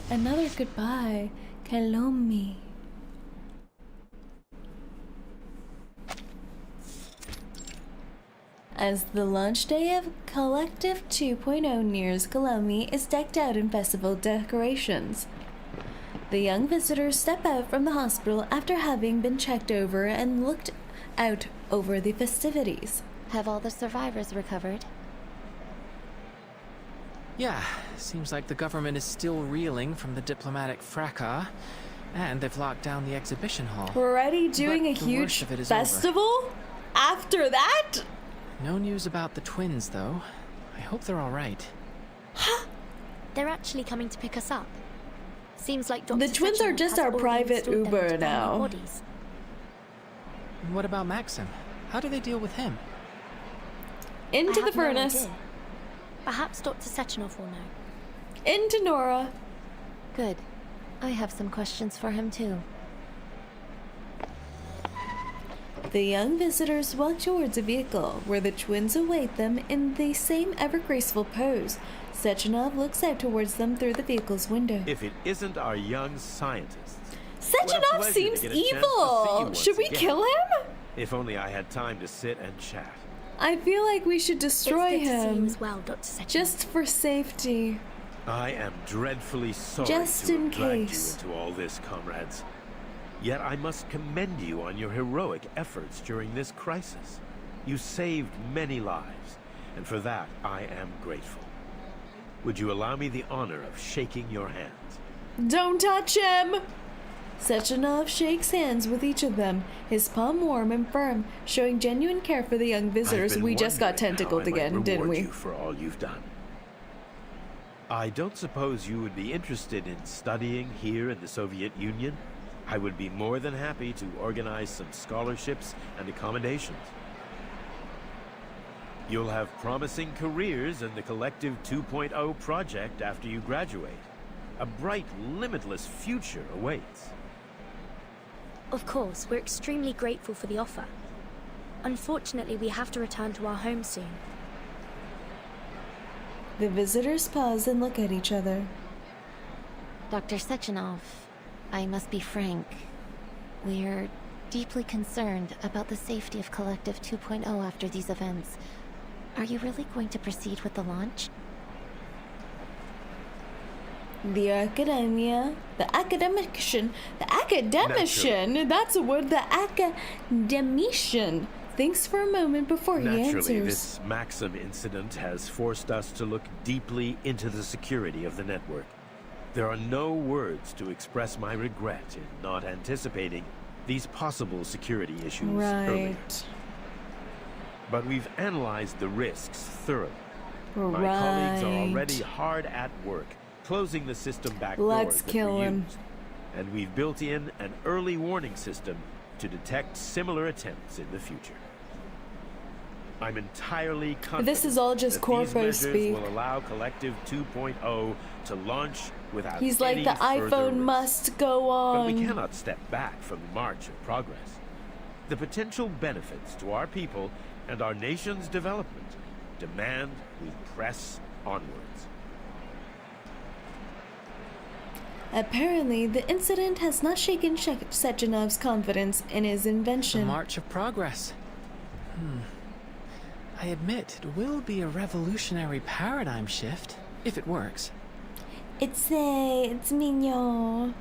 Another goodbye. 𝐒𝐡𝐚𝐭. As the launch day of Collective 2.0 nears, 𝐒𝐡𝐚𝐭 is decked out in festival decorations. The young visitors step out from the hospital after having been checked over and looked out over the festivities. Have all the survivors recovered? Yeah, seems like the government is still reeling from the diplomatic fracas, and they've locked down the exhibition hall. We're already doing a huge festival? After that? No news about the twins, though. I hope they're all right. They're actually coming to pick us up. Seems like Dr. The twins are just our private Uber now. What about Maxim? How do they deal with him? Into the furnace. Perhaps Dr. Sechenov will know. Into Nora. Good. I have some questions for him too. The young visitors walk towards a vehicle, where the twins await them in the same ever-graceful pose. Sechenov looks out towards them through the vehicle's window. If it isn't our young scientists. Sechenov seems evil! Should we kill him? If only I had time to sit and chat. I feel like we should destroy him. As well, Dr. Sechenov. Just for safety. I am dreadfully sorry Just to in have dragged case. you into all this, comrades. Yet I must commend you on your heroic efforts during this crisis. You saved many lives, and for that I am grateful. Would you allow me the honor of shaking your hands? Don't touch him! Sechenov shakes hands with each of them, his palm warm and firm, showing genuine care for the young visitors. We just got tentacled again, didn't we? You for all you've done. I don't suppose you would be interested in studying here in the Soviet Union? I would be more than happy to organize some scholarships and accommodations. You'll have promising careers in the Collective 2.0 project after you graduate. A bright, limitless future awaits. Of course, we're extremely grateful for the offer. Unfortunately, we have to return to our home soon. The visitors pause and look at each other. Dr. Sechenov, I must be frank. We're deeply concerned about the safety of Collective 2.0 after these events. Are you really going to proceed with the launch? The academician, that's a word, the academician thinks for a moment before he answers. Naturally, this Maxim incident has forced us to look deeply into the security of the network. There are no words to express my regret in not anticipating these possible security issues earlier. But we've analyzed the risks thoroughly. My colleagues are already hard at work, closing the system back doors. Let's kill him. And we've built in an early warning system to detect similar attempts in the future. I'm entirely confident this is all just that Corpo these speak. will allow Collective 2.0 to launch without He's like, the iPhone must go on. But we cannot step back from the march of progress. The potential benefits to our people and our nation's development demand we press onwards. Apparently, the incident has not shaken Sechenov's confidence in his invention. The march of progress. I admit, it will be a revolutionary paradigm shift, if it works. It's mignon.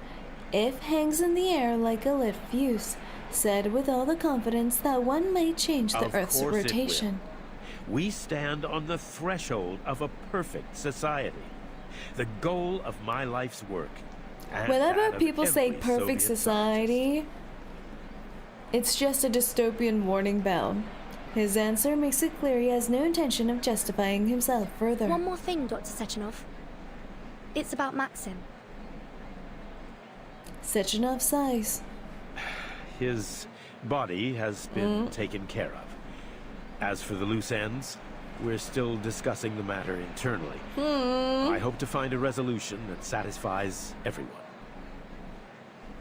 If hangs in the air like a lit fuse, said with all the confidence that one might change the Earth's rotation. We stand on the threshold of a perfect society. The goal of my life's work. Whenever people say perfect society, it's just a dystopian warning bell. His answer makes it clear he has no intention of justifying himself further. One more thing, Dr. Sechenov. It's about Maxim. Sechenov sighs. His body has been taken care of. As for the loose ends, we're still discussing the matter internally. I hope to find a resolution that satisfies everyone.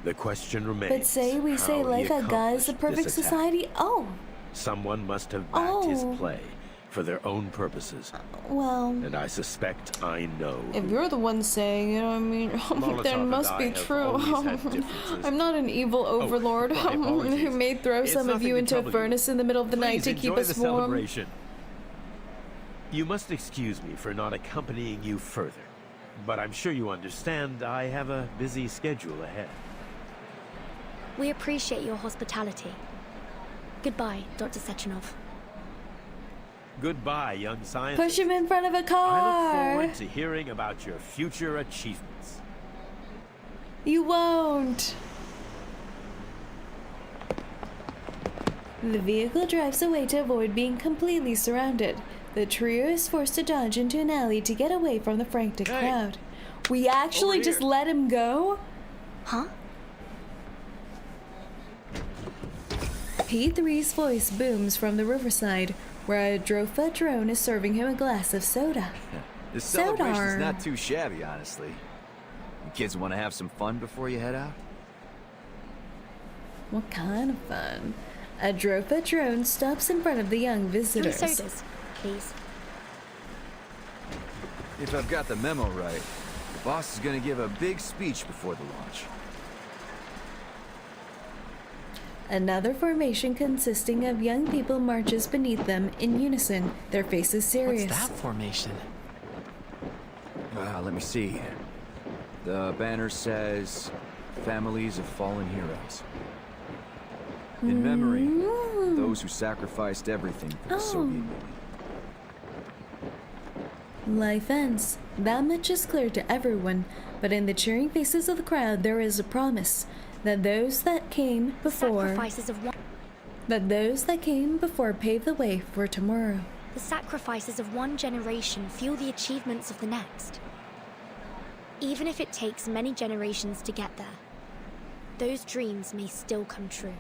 The question remains. But say we say life at God is the perfect society. Oh. Someone must have backed his play for their own purposes. Well. And I suspect I know. If you're the one saying, you know what I mean, then it must be true. I'm not an evil overlord who may throw some of you into a furnace in the middle of the night to keep us warm. You must excuse me for not accompanying you further, but I'm sure you understand I have a busy schedule ahead. We appreciate your hospitality. Goodbye, Dr. Sechenov. Goodbye, young scientist. Push him in front of a car. I look forward to hearing about your future achievements. You won't. The vehicle drives away to avoid being completely surrounded. The trio is forced to dodge into an alley to get away from the frantic crowd. We actually just let him go? Huh? P3's voice booms from the riverside, where a Drofa drone is serving him a glass of soda. This celebration's not too shabby, honestly. You kids want to have some fun before you head out? What kind of fun? A Drofa drone stops in front of the young visitors. 3 sodas, please. If I've got the memo right, the boss is going to give a big speech before the launch. Another formation consisting of young people marches beneath them in unison, their faces serious. What's that formation? Let me see. The banner says, "Families of Fallen Heroes." In memory of those who sacrificed everything for the Soviet Union. Life ends. That much is clear to everyone, but in the cheering faces of the crowd there is a promise that those that came before pave the way for tomorrow. The sacrifices of one generation fuel the achievements of the next. Even if it takes many generations to get there, those dreams may still come true.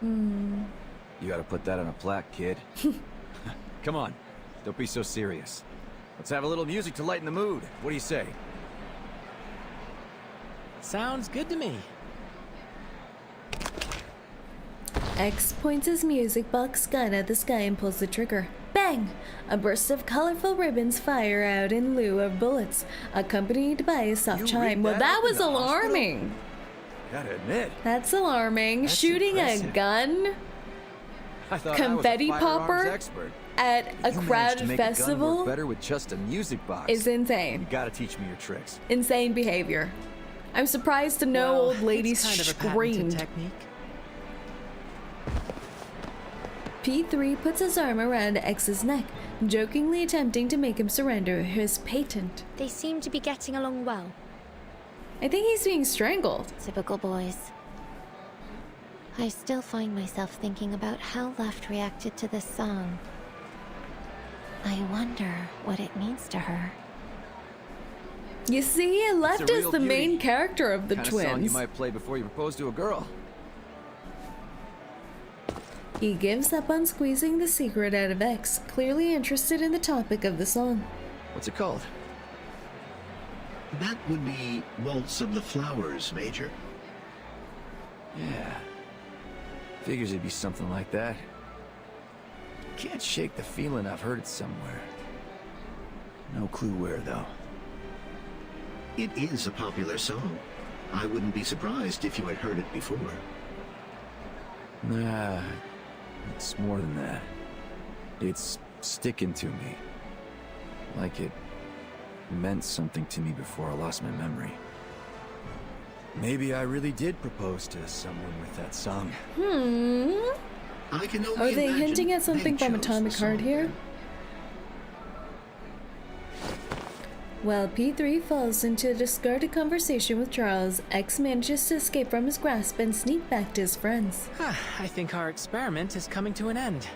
You gotta put that on a plaque, kid. Come on, don't be so serious. Let's have a little music to lighten the mood. What do you say? Sounds good to me. X points his music box gun at the sky and pulls the trigger. Bang! A burst of colorful ribbons fire out in lieu of bullets, accompanied by a soft chime. Well, that was alarming. Gotta admit. That's alarming. That's Shooting impressive. a gun, I thought confetti I was a firearms popper expert. at a You managed to crowded make a gun festival work better with just a music box. is insane. You gotta teach me your tricks. Insane behavior. I'm surprised to know old ladies it's kind of a screamed. patented technique. P3 puts his arm around X's neck, jokingly attempting to make him surrender his patent. They seem to be getting along well. I think he's being strangled. Typical boys. I still find myself thinking about how Left reacted to this song. I wonder what it means to her. You see, Left It's a is real the beauty. main character of the Kind of song you twins. might play before you propose to a girl. He gives up on squeezing the secret out of X, clearly interested in the topic of the song. What's it called? That would be Waltz of the Flowers, Major. Yeah. Figures it'd be something like that. Can't shake the feeling I've heard it somewhere. No clue where, though. It is a popular song. I wouldn't be surprised if you had heard it before. Nah, it's more than that. It's sticking to me. Like it meant something to me before I lost my memory. Maybe I really did propose to someone with that song. I can only Are they imagine hinting at something they from chose Atomic the Heart song. here? While P3 falls into a discarded conversation with Charles, X manages to escape from his grasp and sneak back to his friends. I think our experiment is coming to an end.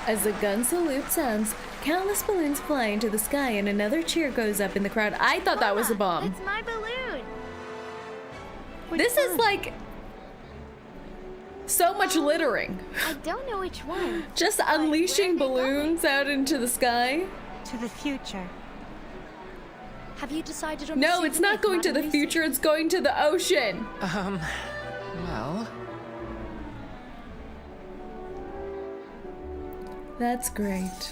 As the gun salute sounds, countless balloons fly into the sky and another cheer goes up in the crowd. I thought that was a bomb. It's my balloon. This is like so much littering. I don't know which one. Just unleashing balloons out into the sky. To the future. Have you decided on? No, it's not going to the future, it's going to the ocean. Well. That's great.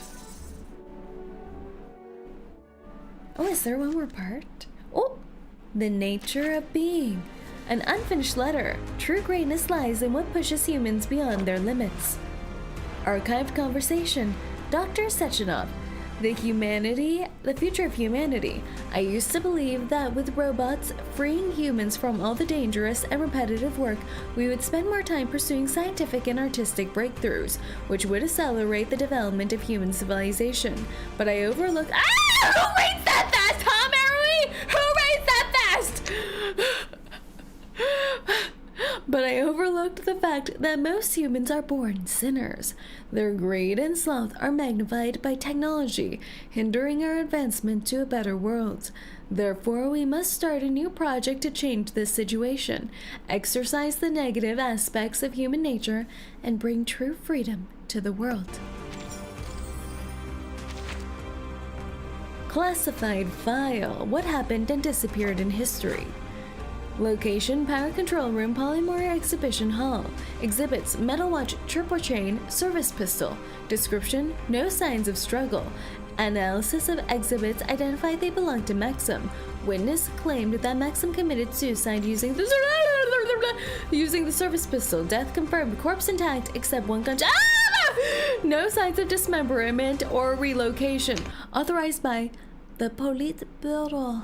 Oh, is there one more part? Oh, the nature of being. An unfinished letter. True greatness lies in what pushes humans beyond their limits. Archived conversation. Dr. Sechenov. The future of humanity. I used to believe that with robots freeing humans from all the dangerous and repetitive work, we would spend more time pursuing scientific and artistic breakthroughs, which would accelerate the development of human civilization. But I overlooked— Ah! Who reads that fast, huh, Mary? Who reads that fast? But I overlooked the fact that most humans are born sinners. Their greed and sloth are magnified by technology, hindering our advancement to a better world. Therefore, we must start a new project to change this situation, exercise the negative aspects of human nature, and bring true freedom to the world. Classified file. What happened and disappeared in history? Location, Power Control Room, Polymorph Exhibition Hall. Exhibits, Metal Watch, Triple Chain, Service Pistol. Description, no signs of struggle. Analysis of exhibits identified they belong to Maxim. Witness claimed that Maxim committed suicide using the Service Pistol. Death confirmed, corpse intact except one gun. No signs of dismemberment or relocation. Authorized by the Politburo.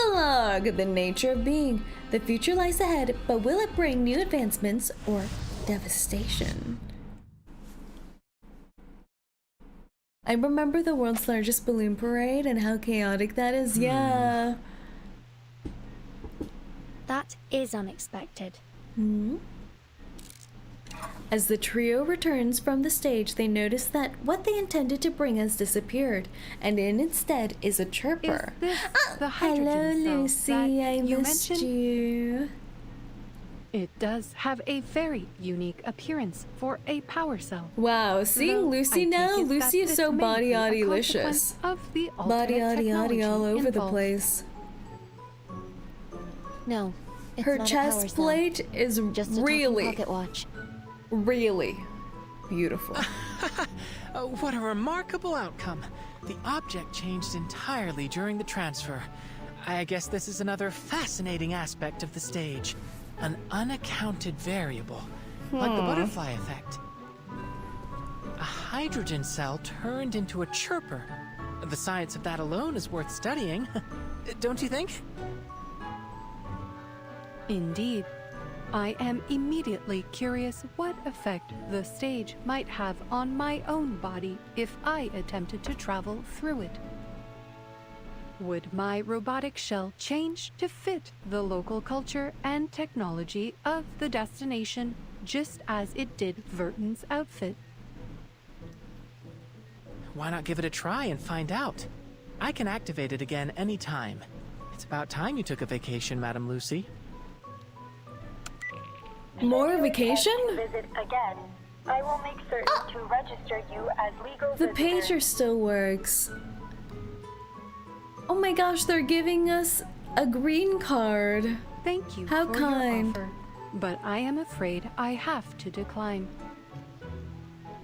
Epilogue: the nature of being. The future lies ahead, but will it bring new advancements or devastation? I remember the world's largest balloon parade and how chaotic that is. Yeah. That is unexpected. As the trio returns from the stage, they notice that what they intended to bring has disappeared, and in instead is a chirper. Is this the Hello, hydrogen cell Lucy. that I you missed mentioned? you. It does have a very unique appearance for a power cell. Wow, seeing Though Lucy I now, take it Lucy that is this so may body be a licious. consequence of the Body alternate all over the involved. place. No, it's Her not a power chest cell. plate is Just a talking really, pocket watch. really beautiful. What a remarkable outcome. The object changed entirely during the transfer. I guess this is another fascinating aspect of the stage. An unaccounted variable, like the butterfly effect. A hydrogen cell turned into a chirper. The science of that alone is worth studying, don't you think? Indeed. I am immediately curious what effect the stage might have on my own body if I attempted to travel through it. Would my robotic shell change to fit the local culture and technology of the destination just as it did Verton's outfit? Why not give it a try and find out? I can activate it again anytime. It's about time you took a vacation, Madam Lucy. More vacation? Visit again. I will make certain to register you as legal The visitor. pager still works. Oh my gosh, they're giving us a green card. Thank you How for kind. your offer, but I am afraid I have to decline.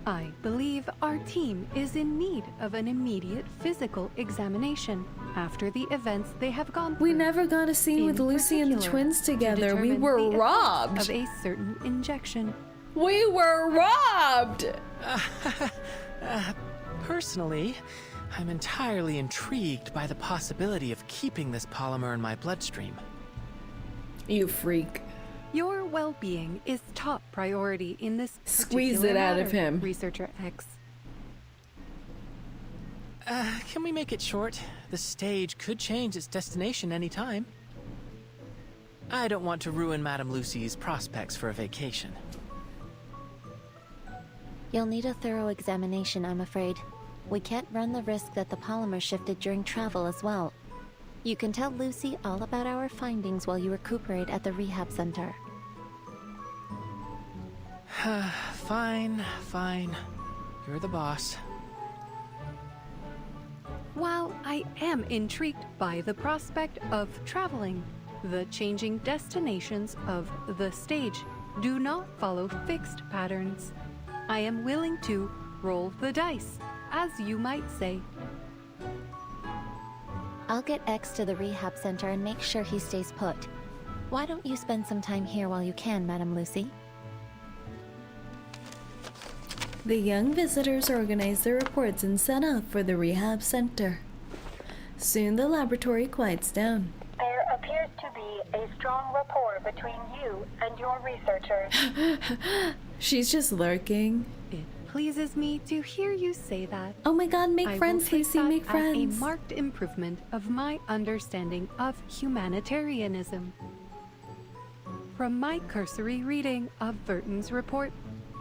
I believe our team is in need of an immediate physical examination after the events they have gone through. We never got a scene with Lucy and the particular, twins to together. We determine were the effects robbed. of a certain injection. We were robbed! Personally, I'm entirely intrigued by the possibility of keeping this polymer in my bloodstream. You freak. Your well-being is top priority in this Squeeze particular it out of matter, him. Researcher X. Can we make it short? The stage could change its destination any time. I don't want to ruin Madame Lucy's prospects for a vacation. You'll need a thorough examination, I'm afraid. We can't run the risk that the polymer shifted during travel as well. You can tell Lucy all about our findings while you recuperate at the rehab center. Fine, fine. You're the boss. While I am intrigued by the prospect of traveling, the changing destinations of the stage do not follow fixed patterns. I am willing to roll the dice, as you might say. I'll get X to the rehab center and make sure he stays put. Why don't you spend some time here while you can, Madam Lucy? The young visitors organize their reports and set off for the rehab center. Soon the laboratory quiets down. There appears to be a strong rapport between you and your researchers. She's just lurking. It pleases me to hear you say that. Oh my god, make I friends, will take Lucy, that make as friends. a marked improvement of my understanding of humanitarianism. From my cursory reading of Verton's report,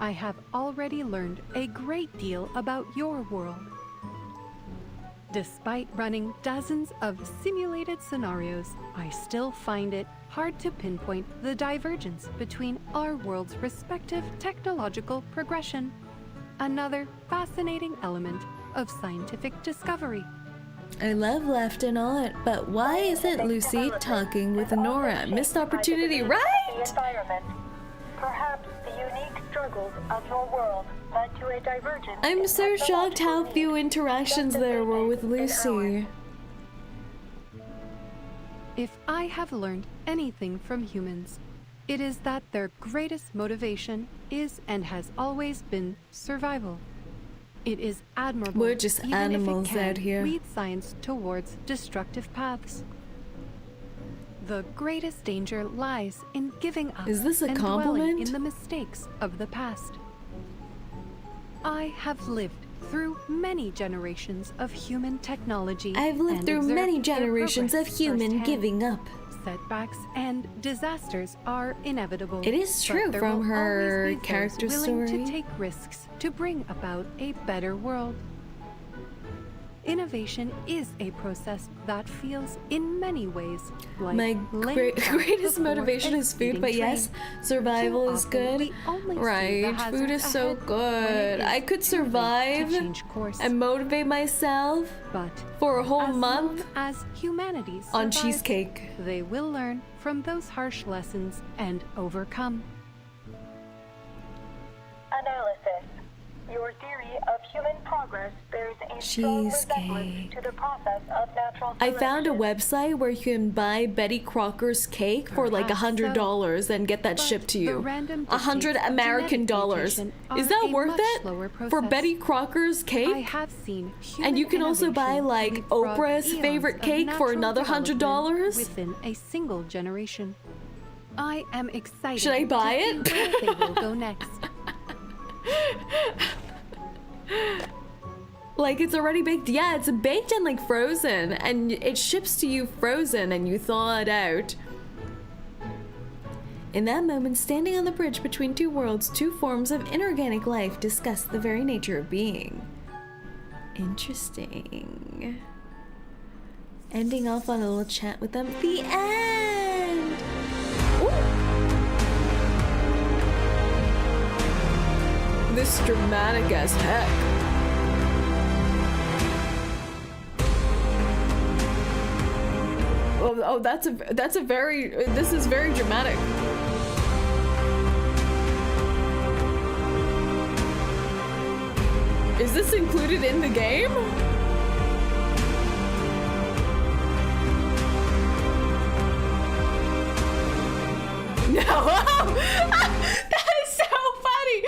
I have already learned a great deal about your world. Despite running dozens of simulated scenarios, I still find it hard to pinpoint the divergence between our world's respective technological progression. Another fascinating element of scientific discovery. I love left and on, but why isn't Lucy talking with Nora? Missed opportunity, right? The environment. Perhaps the unique struggles of your world led to a divergence. I'm so shocked how few interactions there were with Lucy. If I have learned anything from humans, it is that their greatest motivation is and has always been survival. It is admirable. We're just even animals if it can out here. lead science towards destructive paths. The greatest danger lies in giving up Is this a and compliment? dwelling in the mistakes of the past. I have lived through many generations of human technology. I've lived and through many observed their generations of progress human firsthand. giving up. Setbacks and disasters are inevitable. It is true but there from will her always be character those willing story. to take risks to bring about a better world. Innovation is a process that feels in many ways like My laying track greatest before motivation a is food, speeding but yes, train. survival Too is often, good. we only see the Right, food hazards is so ahead when it good. is I could too late to survive change course. and motivate myself But for a whole as month long as humanity on survives, cheesecake. they will learn from those harsh lessons and overcome. Analysis. Your theory of human progress bears a strong resemblance to the process of natural I selection. found a website where you can buy Betty Crocker's cake for like Perhaps $100 and get that shipped to the you. random 100 dictates of American genetic dollars. mutation Is are that a worth much it slower for process. Betty Crocker's cake? I have seen And you can also buy innovation like leapfrog Oprah's eons favorite of cake for natural another development $100. within a single generation. I am excited. Should I buy to it? see where they will go next. Like it's already baked. Yeah, it's baked and like frozen, and it ships to you frozen, and you thaw it out. In that moment, standing on the bridge between two worlds, two forms of inorganic life discuss the very nature of being. Interesting. Ending off on a little chat with them. The end! Ooh. This is dramatic as heck. Oh, that's a very, this is very dramatic. Is this included in the game? No. That is so funny.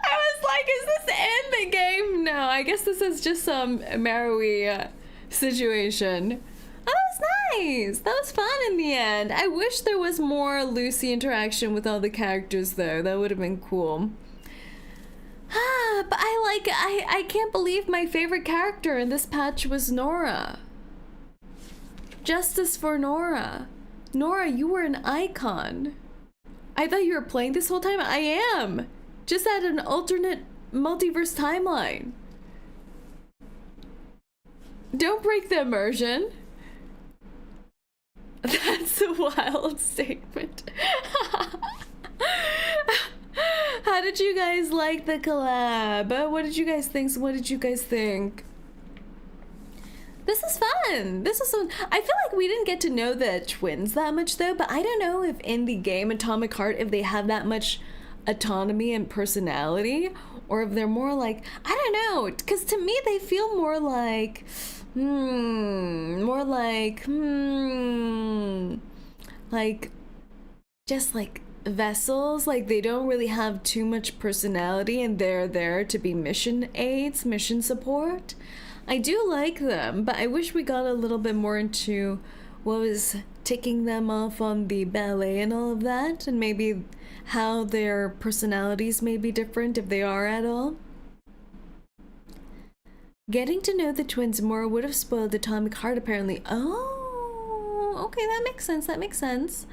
I was like, is this in the game? No, I guess this is just some Marrowy situation. Oh, that was nice. That was fun in the end. I wish there was more Lucy interaction with all the characters though. That would have been cool. But I can't believe my favorite character in this patch was Nora. Justice for Nora. Nora, you were an icon. I thought you were playing this whole time. I am. Just at an alternate multiverse timeline. Don't break the immersion. That's a wild statement. How did you guys like the collab? What did you guys think? What did you guys think? This is fun. This is fun. I feel like we didn't get to know the twins that much though, but I don't know if in the game Atomic Heart, if they have that much autonomy and personality, or if they're more like, I don't know, because to me they feel more like, like just like vessels. Like they don't really have too much personality and they're there to be mission aids, mission support. I do like them, but I wish we got a little bit more into what was ticking them off on the ballet and all of that, and maybe how their personalities may be different if they are at all. Getting to know the twins more would have spoiled Atomic Heart apparently. Oh, okay, that makes sense, that makes sense.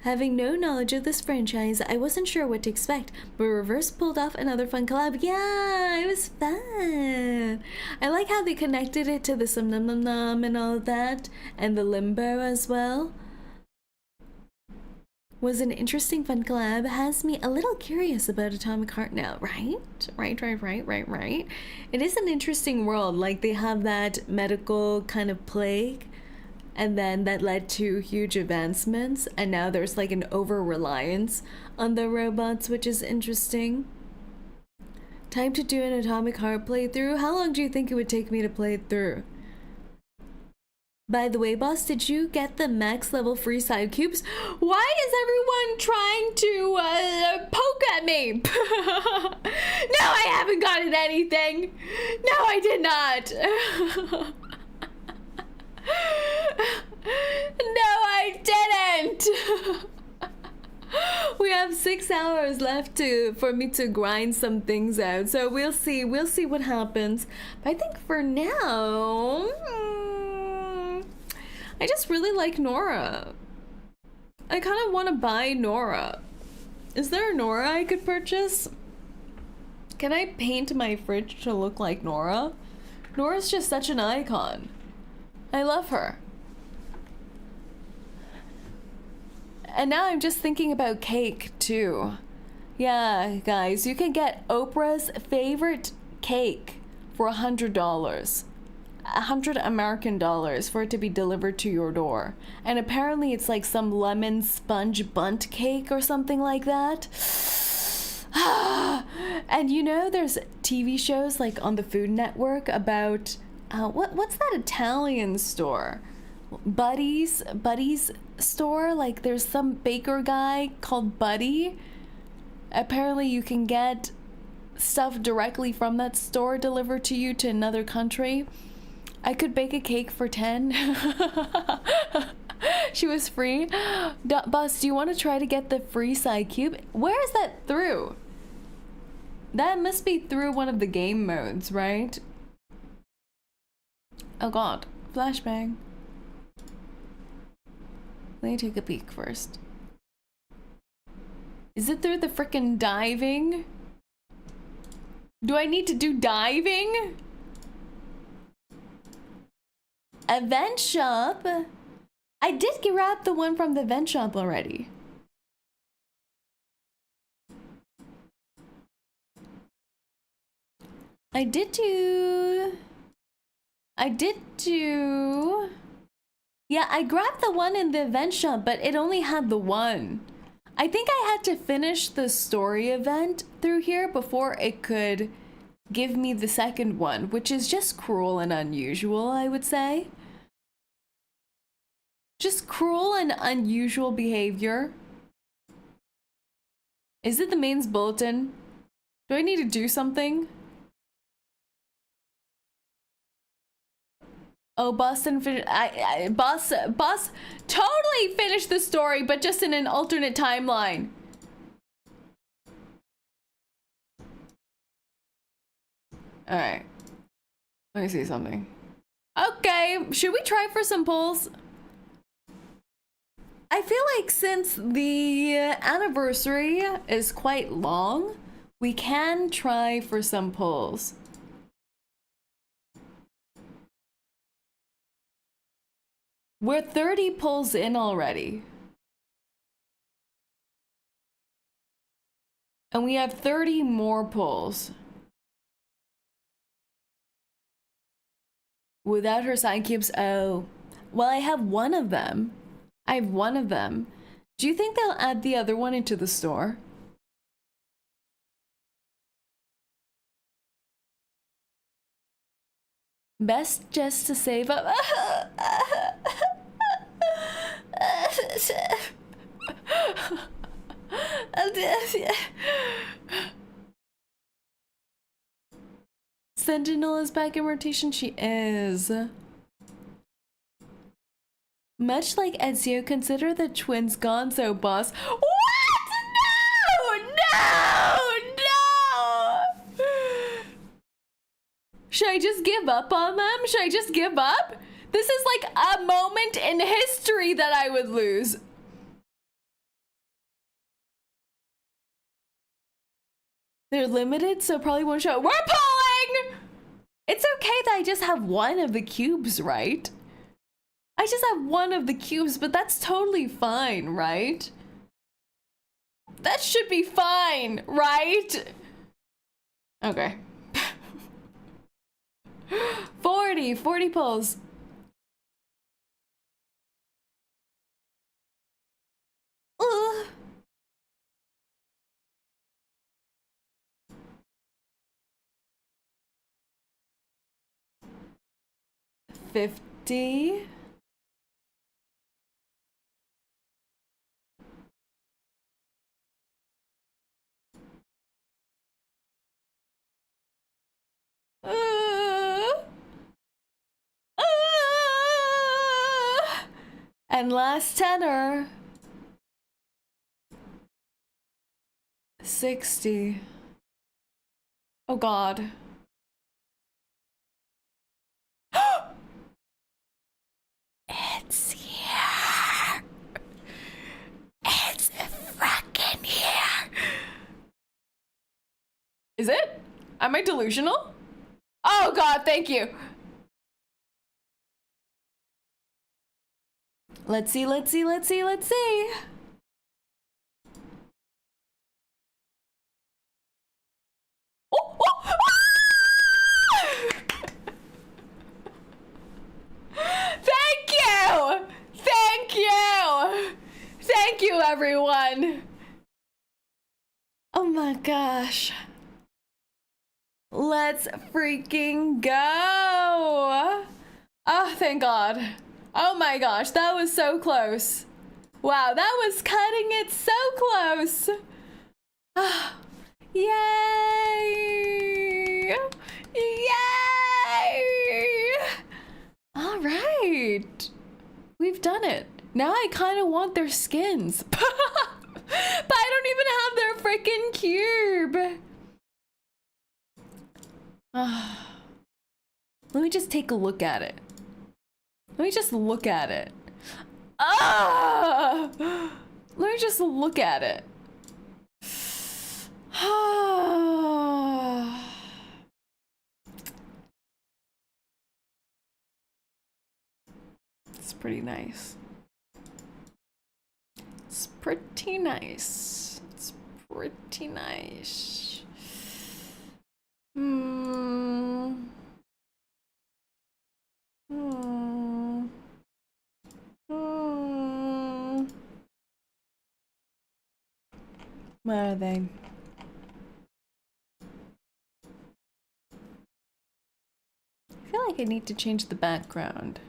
Having no knowledge of this franchise, I wasn't sure what to expect, but Reverse pulled off another fun collab. Yeah, it was fun. I like how they connected it to the Sum Num Num Num and all of that, and the Limbo as well. Was an interesting fun collab. Has me a little curious about Atomic Heart now, right? Right. It is an interesting world. Like they have that medical kind of plague, and then that led to huge advancements, and now there's like an over-reliance on the robots, which is interesting. Time to do an Atomic Heart playthrough. How long do you think it would take me to play it through? By the way, boss, did you get the max level free side cubes? Why is everyone trying to poke at me? No, I haven't gotten anything. No, I did not. I didn't. We have 6 hours left for me to grind some things out, so we'll see what happens. But I think for now, I just really like Nora. I kind of want to buy Nora. Is there a Nora I could purchase? Can I paint my fridge to look like Nora? Nora's just such an icon. I love her. And now I'm just thinking about cake too. Yeah, guys, you can get Oprah's favorite cake for $100. 100 American dollars for it to be delivered to your door. And apparently it's like some lemon sponge bundt cake or something like that. And you know, there's TV shows like on the Food Network about what's that Italian store? Buddy's store. Like there's some baker guy called Buddy. Apparently you can get stuff directly from that store delivered to you to another country. I could bake a cake for 10. She was free. Boss, do you want to try to get the free side cube? Where is that through? That must be through one of the game modes, right? Oh god, flashbang. Let me take a peek first. Is it through the frickin' diving? Do I need to do diving? Event shop? I did grab the one from the event shop already. I did do. Yeah, I grabbed the one in the event shop, but it only had the one. I think I had to finish the story event through here before it could give me the second one, which is just cruel and unusual, I would say. Just cruel and unusual behavior. Is it the mains bulletin? Do I need to do something? Oh, Boston boss totally finished the story, but just in an alternate timeline. All right, let me see something. Okay, should we try for some pulls? I feel like since the anniversary is quite long, we can try for some pulls. We're 30 pulls in already. And we have 30 more pulls. Without her side cubes, oh. Well, I have one of them. I have one of them. Do you think they'll add the other one into the store? Best just to save up. Sentinel is back in rotation. She is. Much like Ezio, consider the twins gonzo boss. What? No! Should I just give up on them? Should I just give up? This is like a moment in history that I would lose. They're limited, so probably won't show. We're pulling! It's okay that I just have one of the cubes, right? I just have one of the cubes, but that's totally fine, right? That should be fine, right? Okay. 40 pulls. Ugh. 50. And last tenor. 60. Oh God. It's here. It's fucking here. Is it? Am I delusional? Oh God, thank you. Let's see, let's see, let's see, let's see. Oh, oh, ah! Thank you! Thank you! Thank you, everyone! Oh my gosh. Let's freaking go! Oh, thank God. Oh my gosh, that was so close. Wow, that was cutting it so close. Ah, yay! Yay! All right. We've done it. Now I kind of want their skins. But I don't even have their freaking cube. Let me just take a look at it. Let me just look at it. Ah! Let me just look at it. It's pretty nice. It's pretty nice. It's pretty nice. Where are they? I feel like I need to change the background.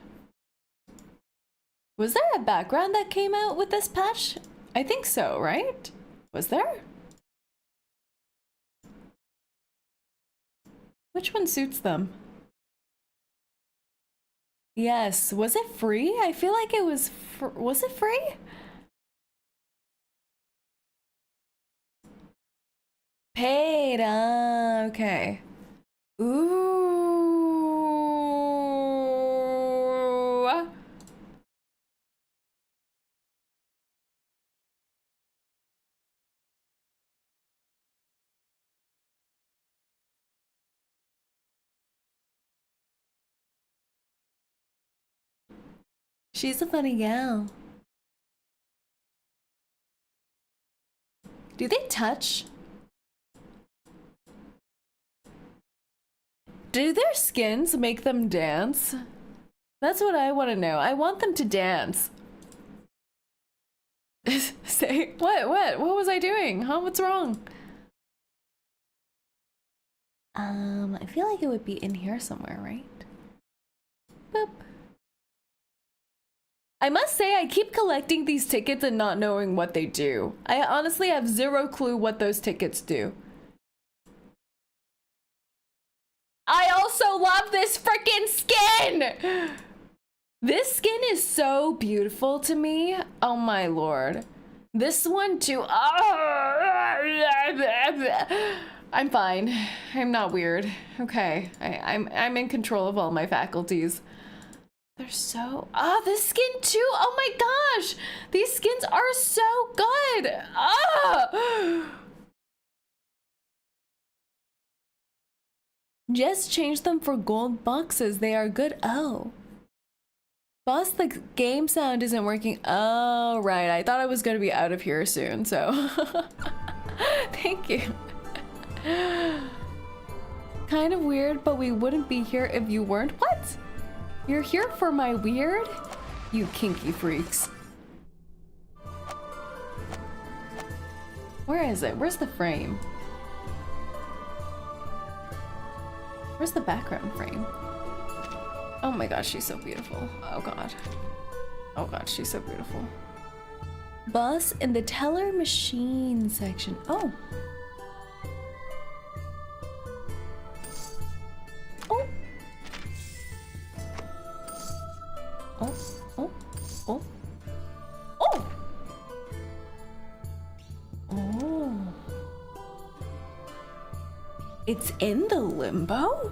Was there a background that came out with this patch? I think so, right? Was there? Which one suits them? Yes, was it free? I feel like it was was it free? Paid, okay. Ooh. She's a funny gal. Do they touch? Do their skins make them dance? That's what I want to know. I want them to dance. Say, what was I doing? Huh? What's wrong? I feel like it would be in here somewhere, right? Boop. I must say, I keep collecting these tickets and not knowing what they do. I honestly have zero clue what those tickets do. I also love this freaking skin! This skin is so beautiful to me. Oh my lord. This one too. I'm fine. I'm not weird. Okay. I'm in control of all my faculties. They're so... this skin too! Oh my gosh! These skins are so good! Just change them for gold boxes. They are good. Oh. Boss, the game sound isn't working. Oh, right. I thought I was going to be out of here soon, so... Thank you. Kind of weird, but we wouldn't be here if you weren't. What? You're here for my weird? You kinky freaks. Where is it? Where's the frame? Where's the background frame? Oh my gosh, she's so beautiful. Oh god. Oh god, she's so beautiful. Boss in the teller machine section. Oh. Oh. Oh. Oh. Oh. It's in the limbo?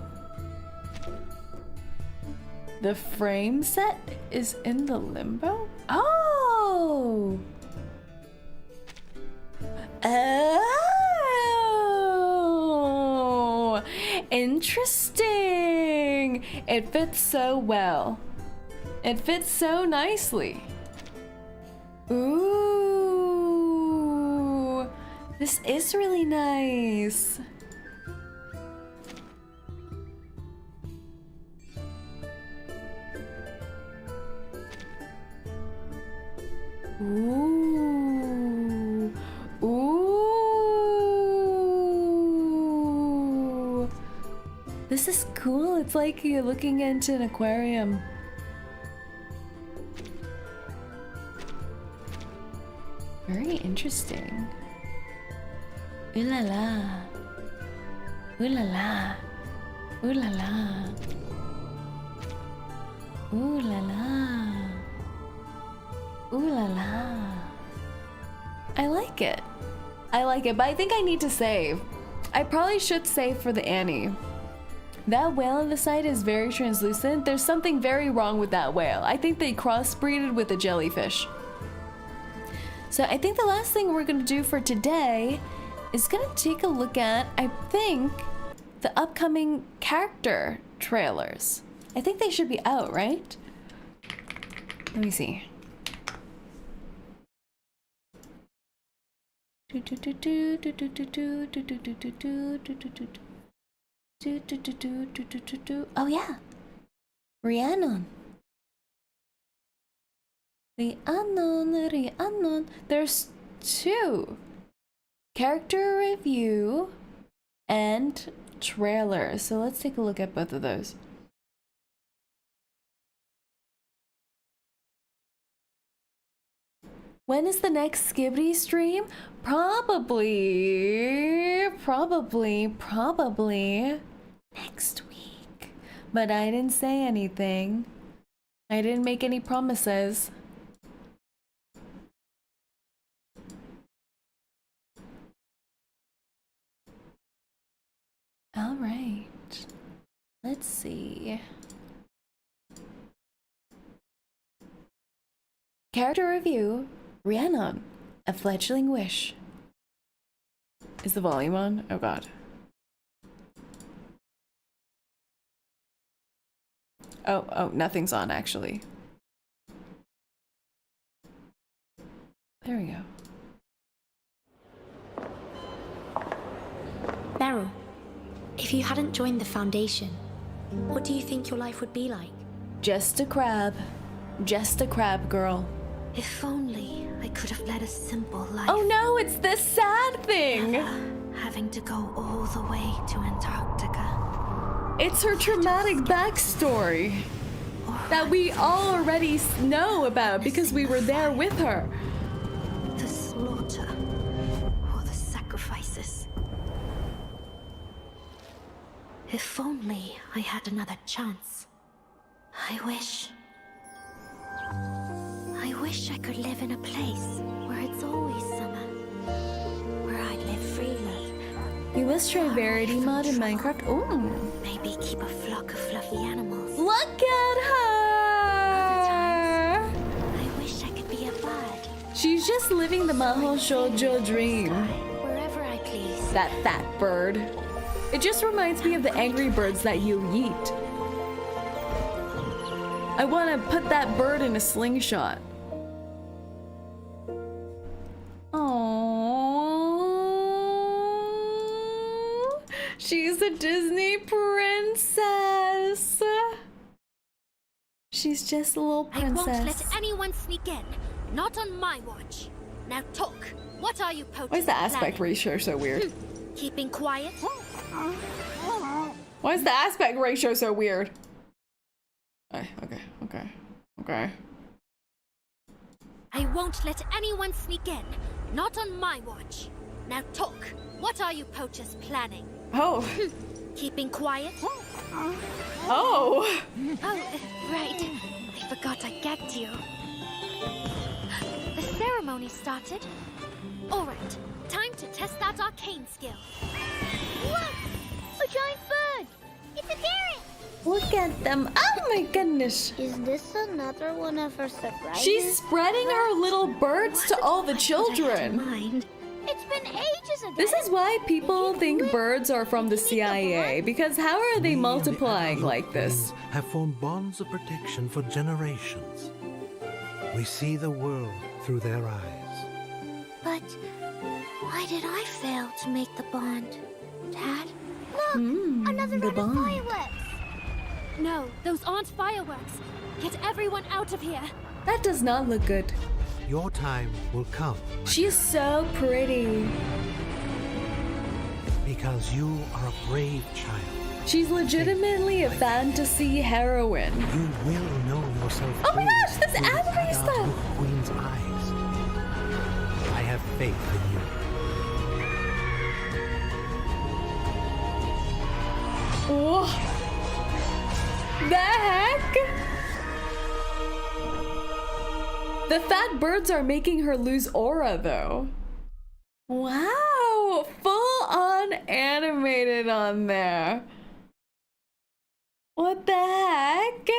The frame set is in the limbo? Oh! Oh! Interesting! It fits so well. It fits so nicely. Ooh! This is really nice. Ooh. Ooh. This is cool. It's like you're looking into an aquarium. Very interesting. Ooh la la. Ooh la la. Ooh la la. Ooh la la. Ooh la la. I like it. I like it, but I think I need to save. I probably should save for the Annie. That whale on the side is very translucent. There's something very wrong with that whale. I think they crossbreeded with a jellyfish. So I think the last thing we're gonna do for today is gonna take a look at, I think, the upcoming character trailers. I think they should be out, right? Let me see. Oh yeah, Rhiannon. Rhiannon. There's two. Character review and trailer. So let's take a look at both of those. When is the next Skibbity stream? Probably next week. But I didn't say anything. I didn't make any promises. All right. Let's see. Character review. Rhiannon, a fledgling wish. Is the volume on? Oh god. Oh, nothing's on actually. There we go. Beryl, if you hadn't joined the Foundation, what do you think your life would be like? Just a crab. Just a crab, girl. If only I could have led a simple life. Oh no, it's this sad thing! Never having to go all the way to Antarctica. It's her traumatic backstory that we all already know about because we were there with her. The slaughter or the sacrifices. If only I had another chance. I wish I could live in a place where it's always summer, where I'd live freely. You must try Verity mod in Minecraft. Ooh. Maybe keep a flock of fluffy animals. Look at her! Other times, I wish I could be a bird. She's just living the Maho Shoujo dream. Wherever I please. That fat bird. It just reminds me of the angry birds that you yeet. I want to put that bird in a slingshot. Aww. She's a Disney princess. She's just a little princess. I won't let anyone sneak in. Not on my watch. Now talk. What are you poaching? Why is the aspect ratio so weird? Keeping quiet? Why is the aspect ratio so weird? Okay. I won't let anyone sneak in. Not on my watch. Now talk. What are you poachers planning? Oh. Keeping quiet? Oh. Right. I forgot I gagged you. The ceremony started. All right. Time to test that arcane skill. Whoa! a giant bird! It's a carrot! Look at them. Oh my goodness. Is this another one of her surprises? She's spreading her little birds to all the children. It's been ages ago. This is why people think birds are from the CIA, because how are they multiplying like this? Have formed bonds of protection for generations. We see the world through their eyes. But why did I fail to make the bond? Dad? Look! Another the round of bond. fireworks! No, those aren't fireworks. Get everyone out of here. That does not look good. Your time will come. She is so pretty. Because you are a brave child. She's legitimately a fantasy heroine. You will know yourself. Oh my gosh, this through the anime stuff! adult Queen's eyes. I have faith in you. Oh. The heck? The fat birds are making her lose aura though. Wow, full on animated on there. What the heck?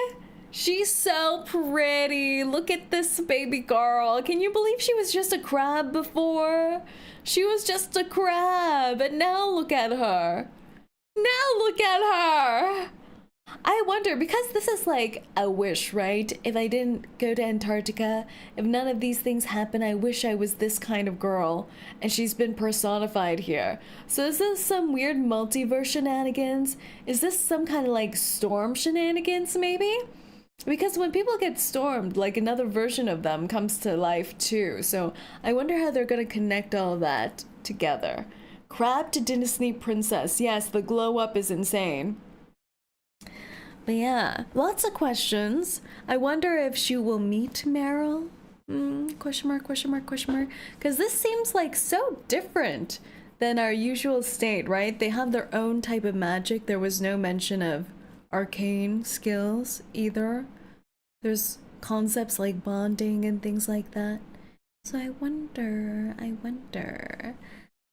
She's so pretty. Look at this baby girl. Can you believe she was just a crab before? She was just a crab, and now look at her. Now look at her. I wonder, because this is like a wish, right? If I didn't go to Antarctica, if none of these things happen, I wish I was this kind of girl. And she's been personified here. So is this some weird multiverse shenanigans? Is this some kind of like storm shenanigans maybe? Because when people get stormed, like another version of them comes to life too. So I wonder how they're going to connect all of that together. Crab to Disney princess. Yes, the glow up is insane. But yeah, lots of questions. I wonder if she will meet Meryl? Question mark, question mark, question mark. Because this seems like so different than our usual state, right? They have their own type of magic. There was no mention of arcane skills either. There's concepts like bonding and things like that. So I wonder.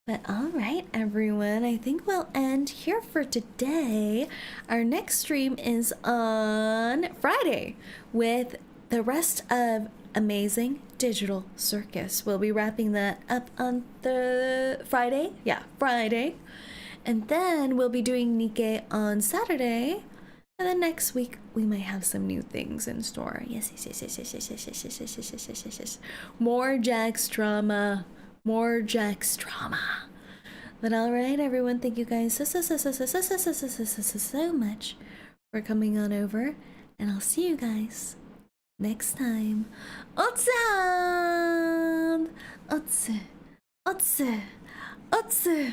But all right, everyone, I think we'll end here for today. Our next stream is on Friday with the rest of Amazing Digital Circus. We'll be wrapping that up on the Friday. Yeah, Friday. And then we'll be doing 𝐒𝐿 on Saturday. And then next week, we might have some new things in store. Yes. More Jack's drama. More Jack's drama. But alright, everyone, thank you guys so much for coming on over. And I'll see you guys next time. 𝐂𝐡𝐚! 𝐂𝐡𝐚!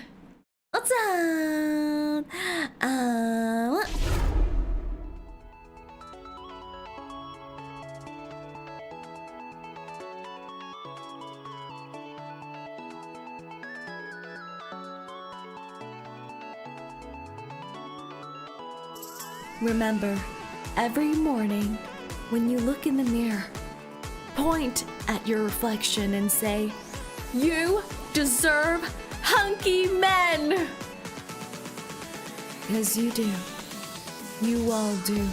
Remember, every morning when you look in the mirror, point at your reflection and say, "You deserve hunky men!" Because you do. You all do.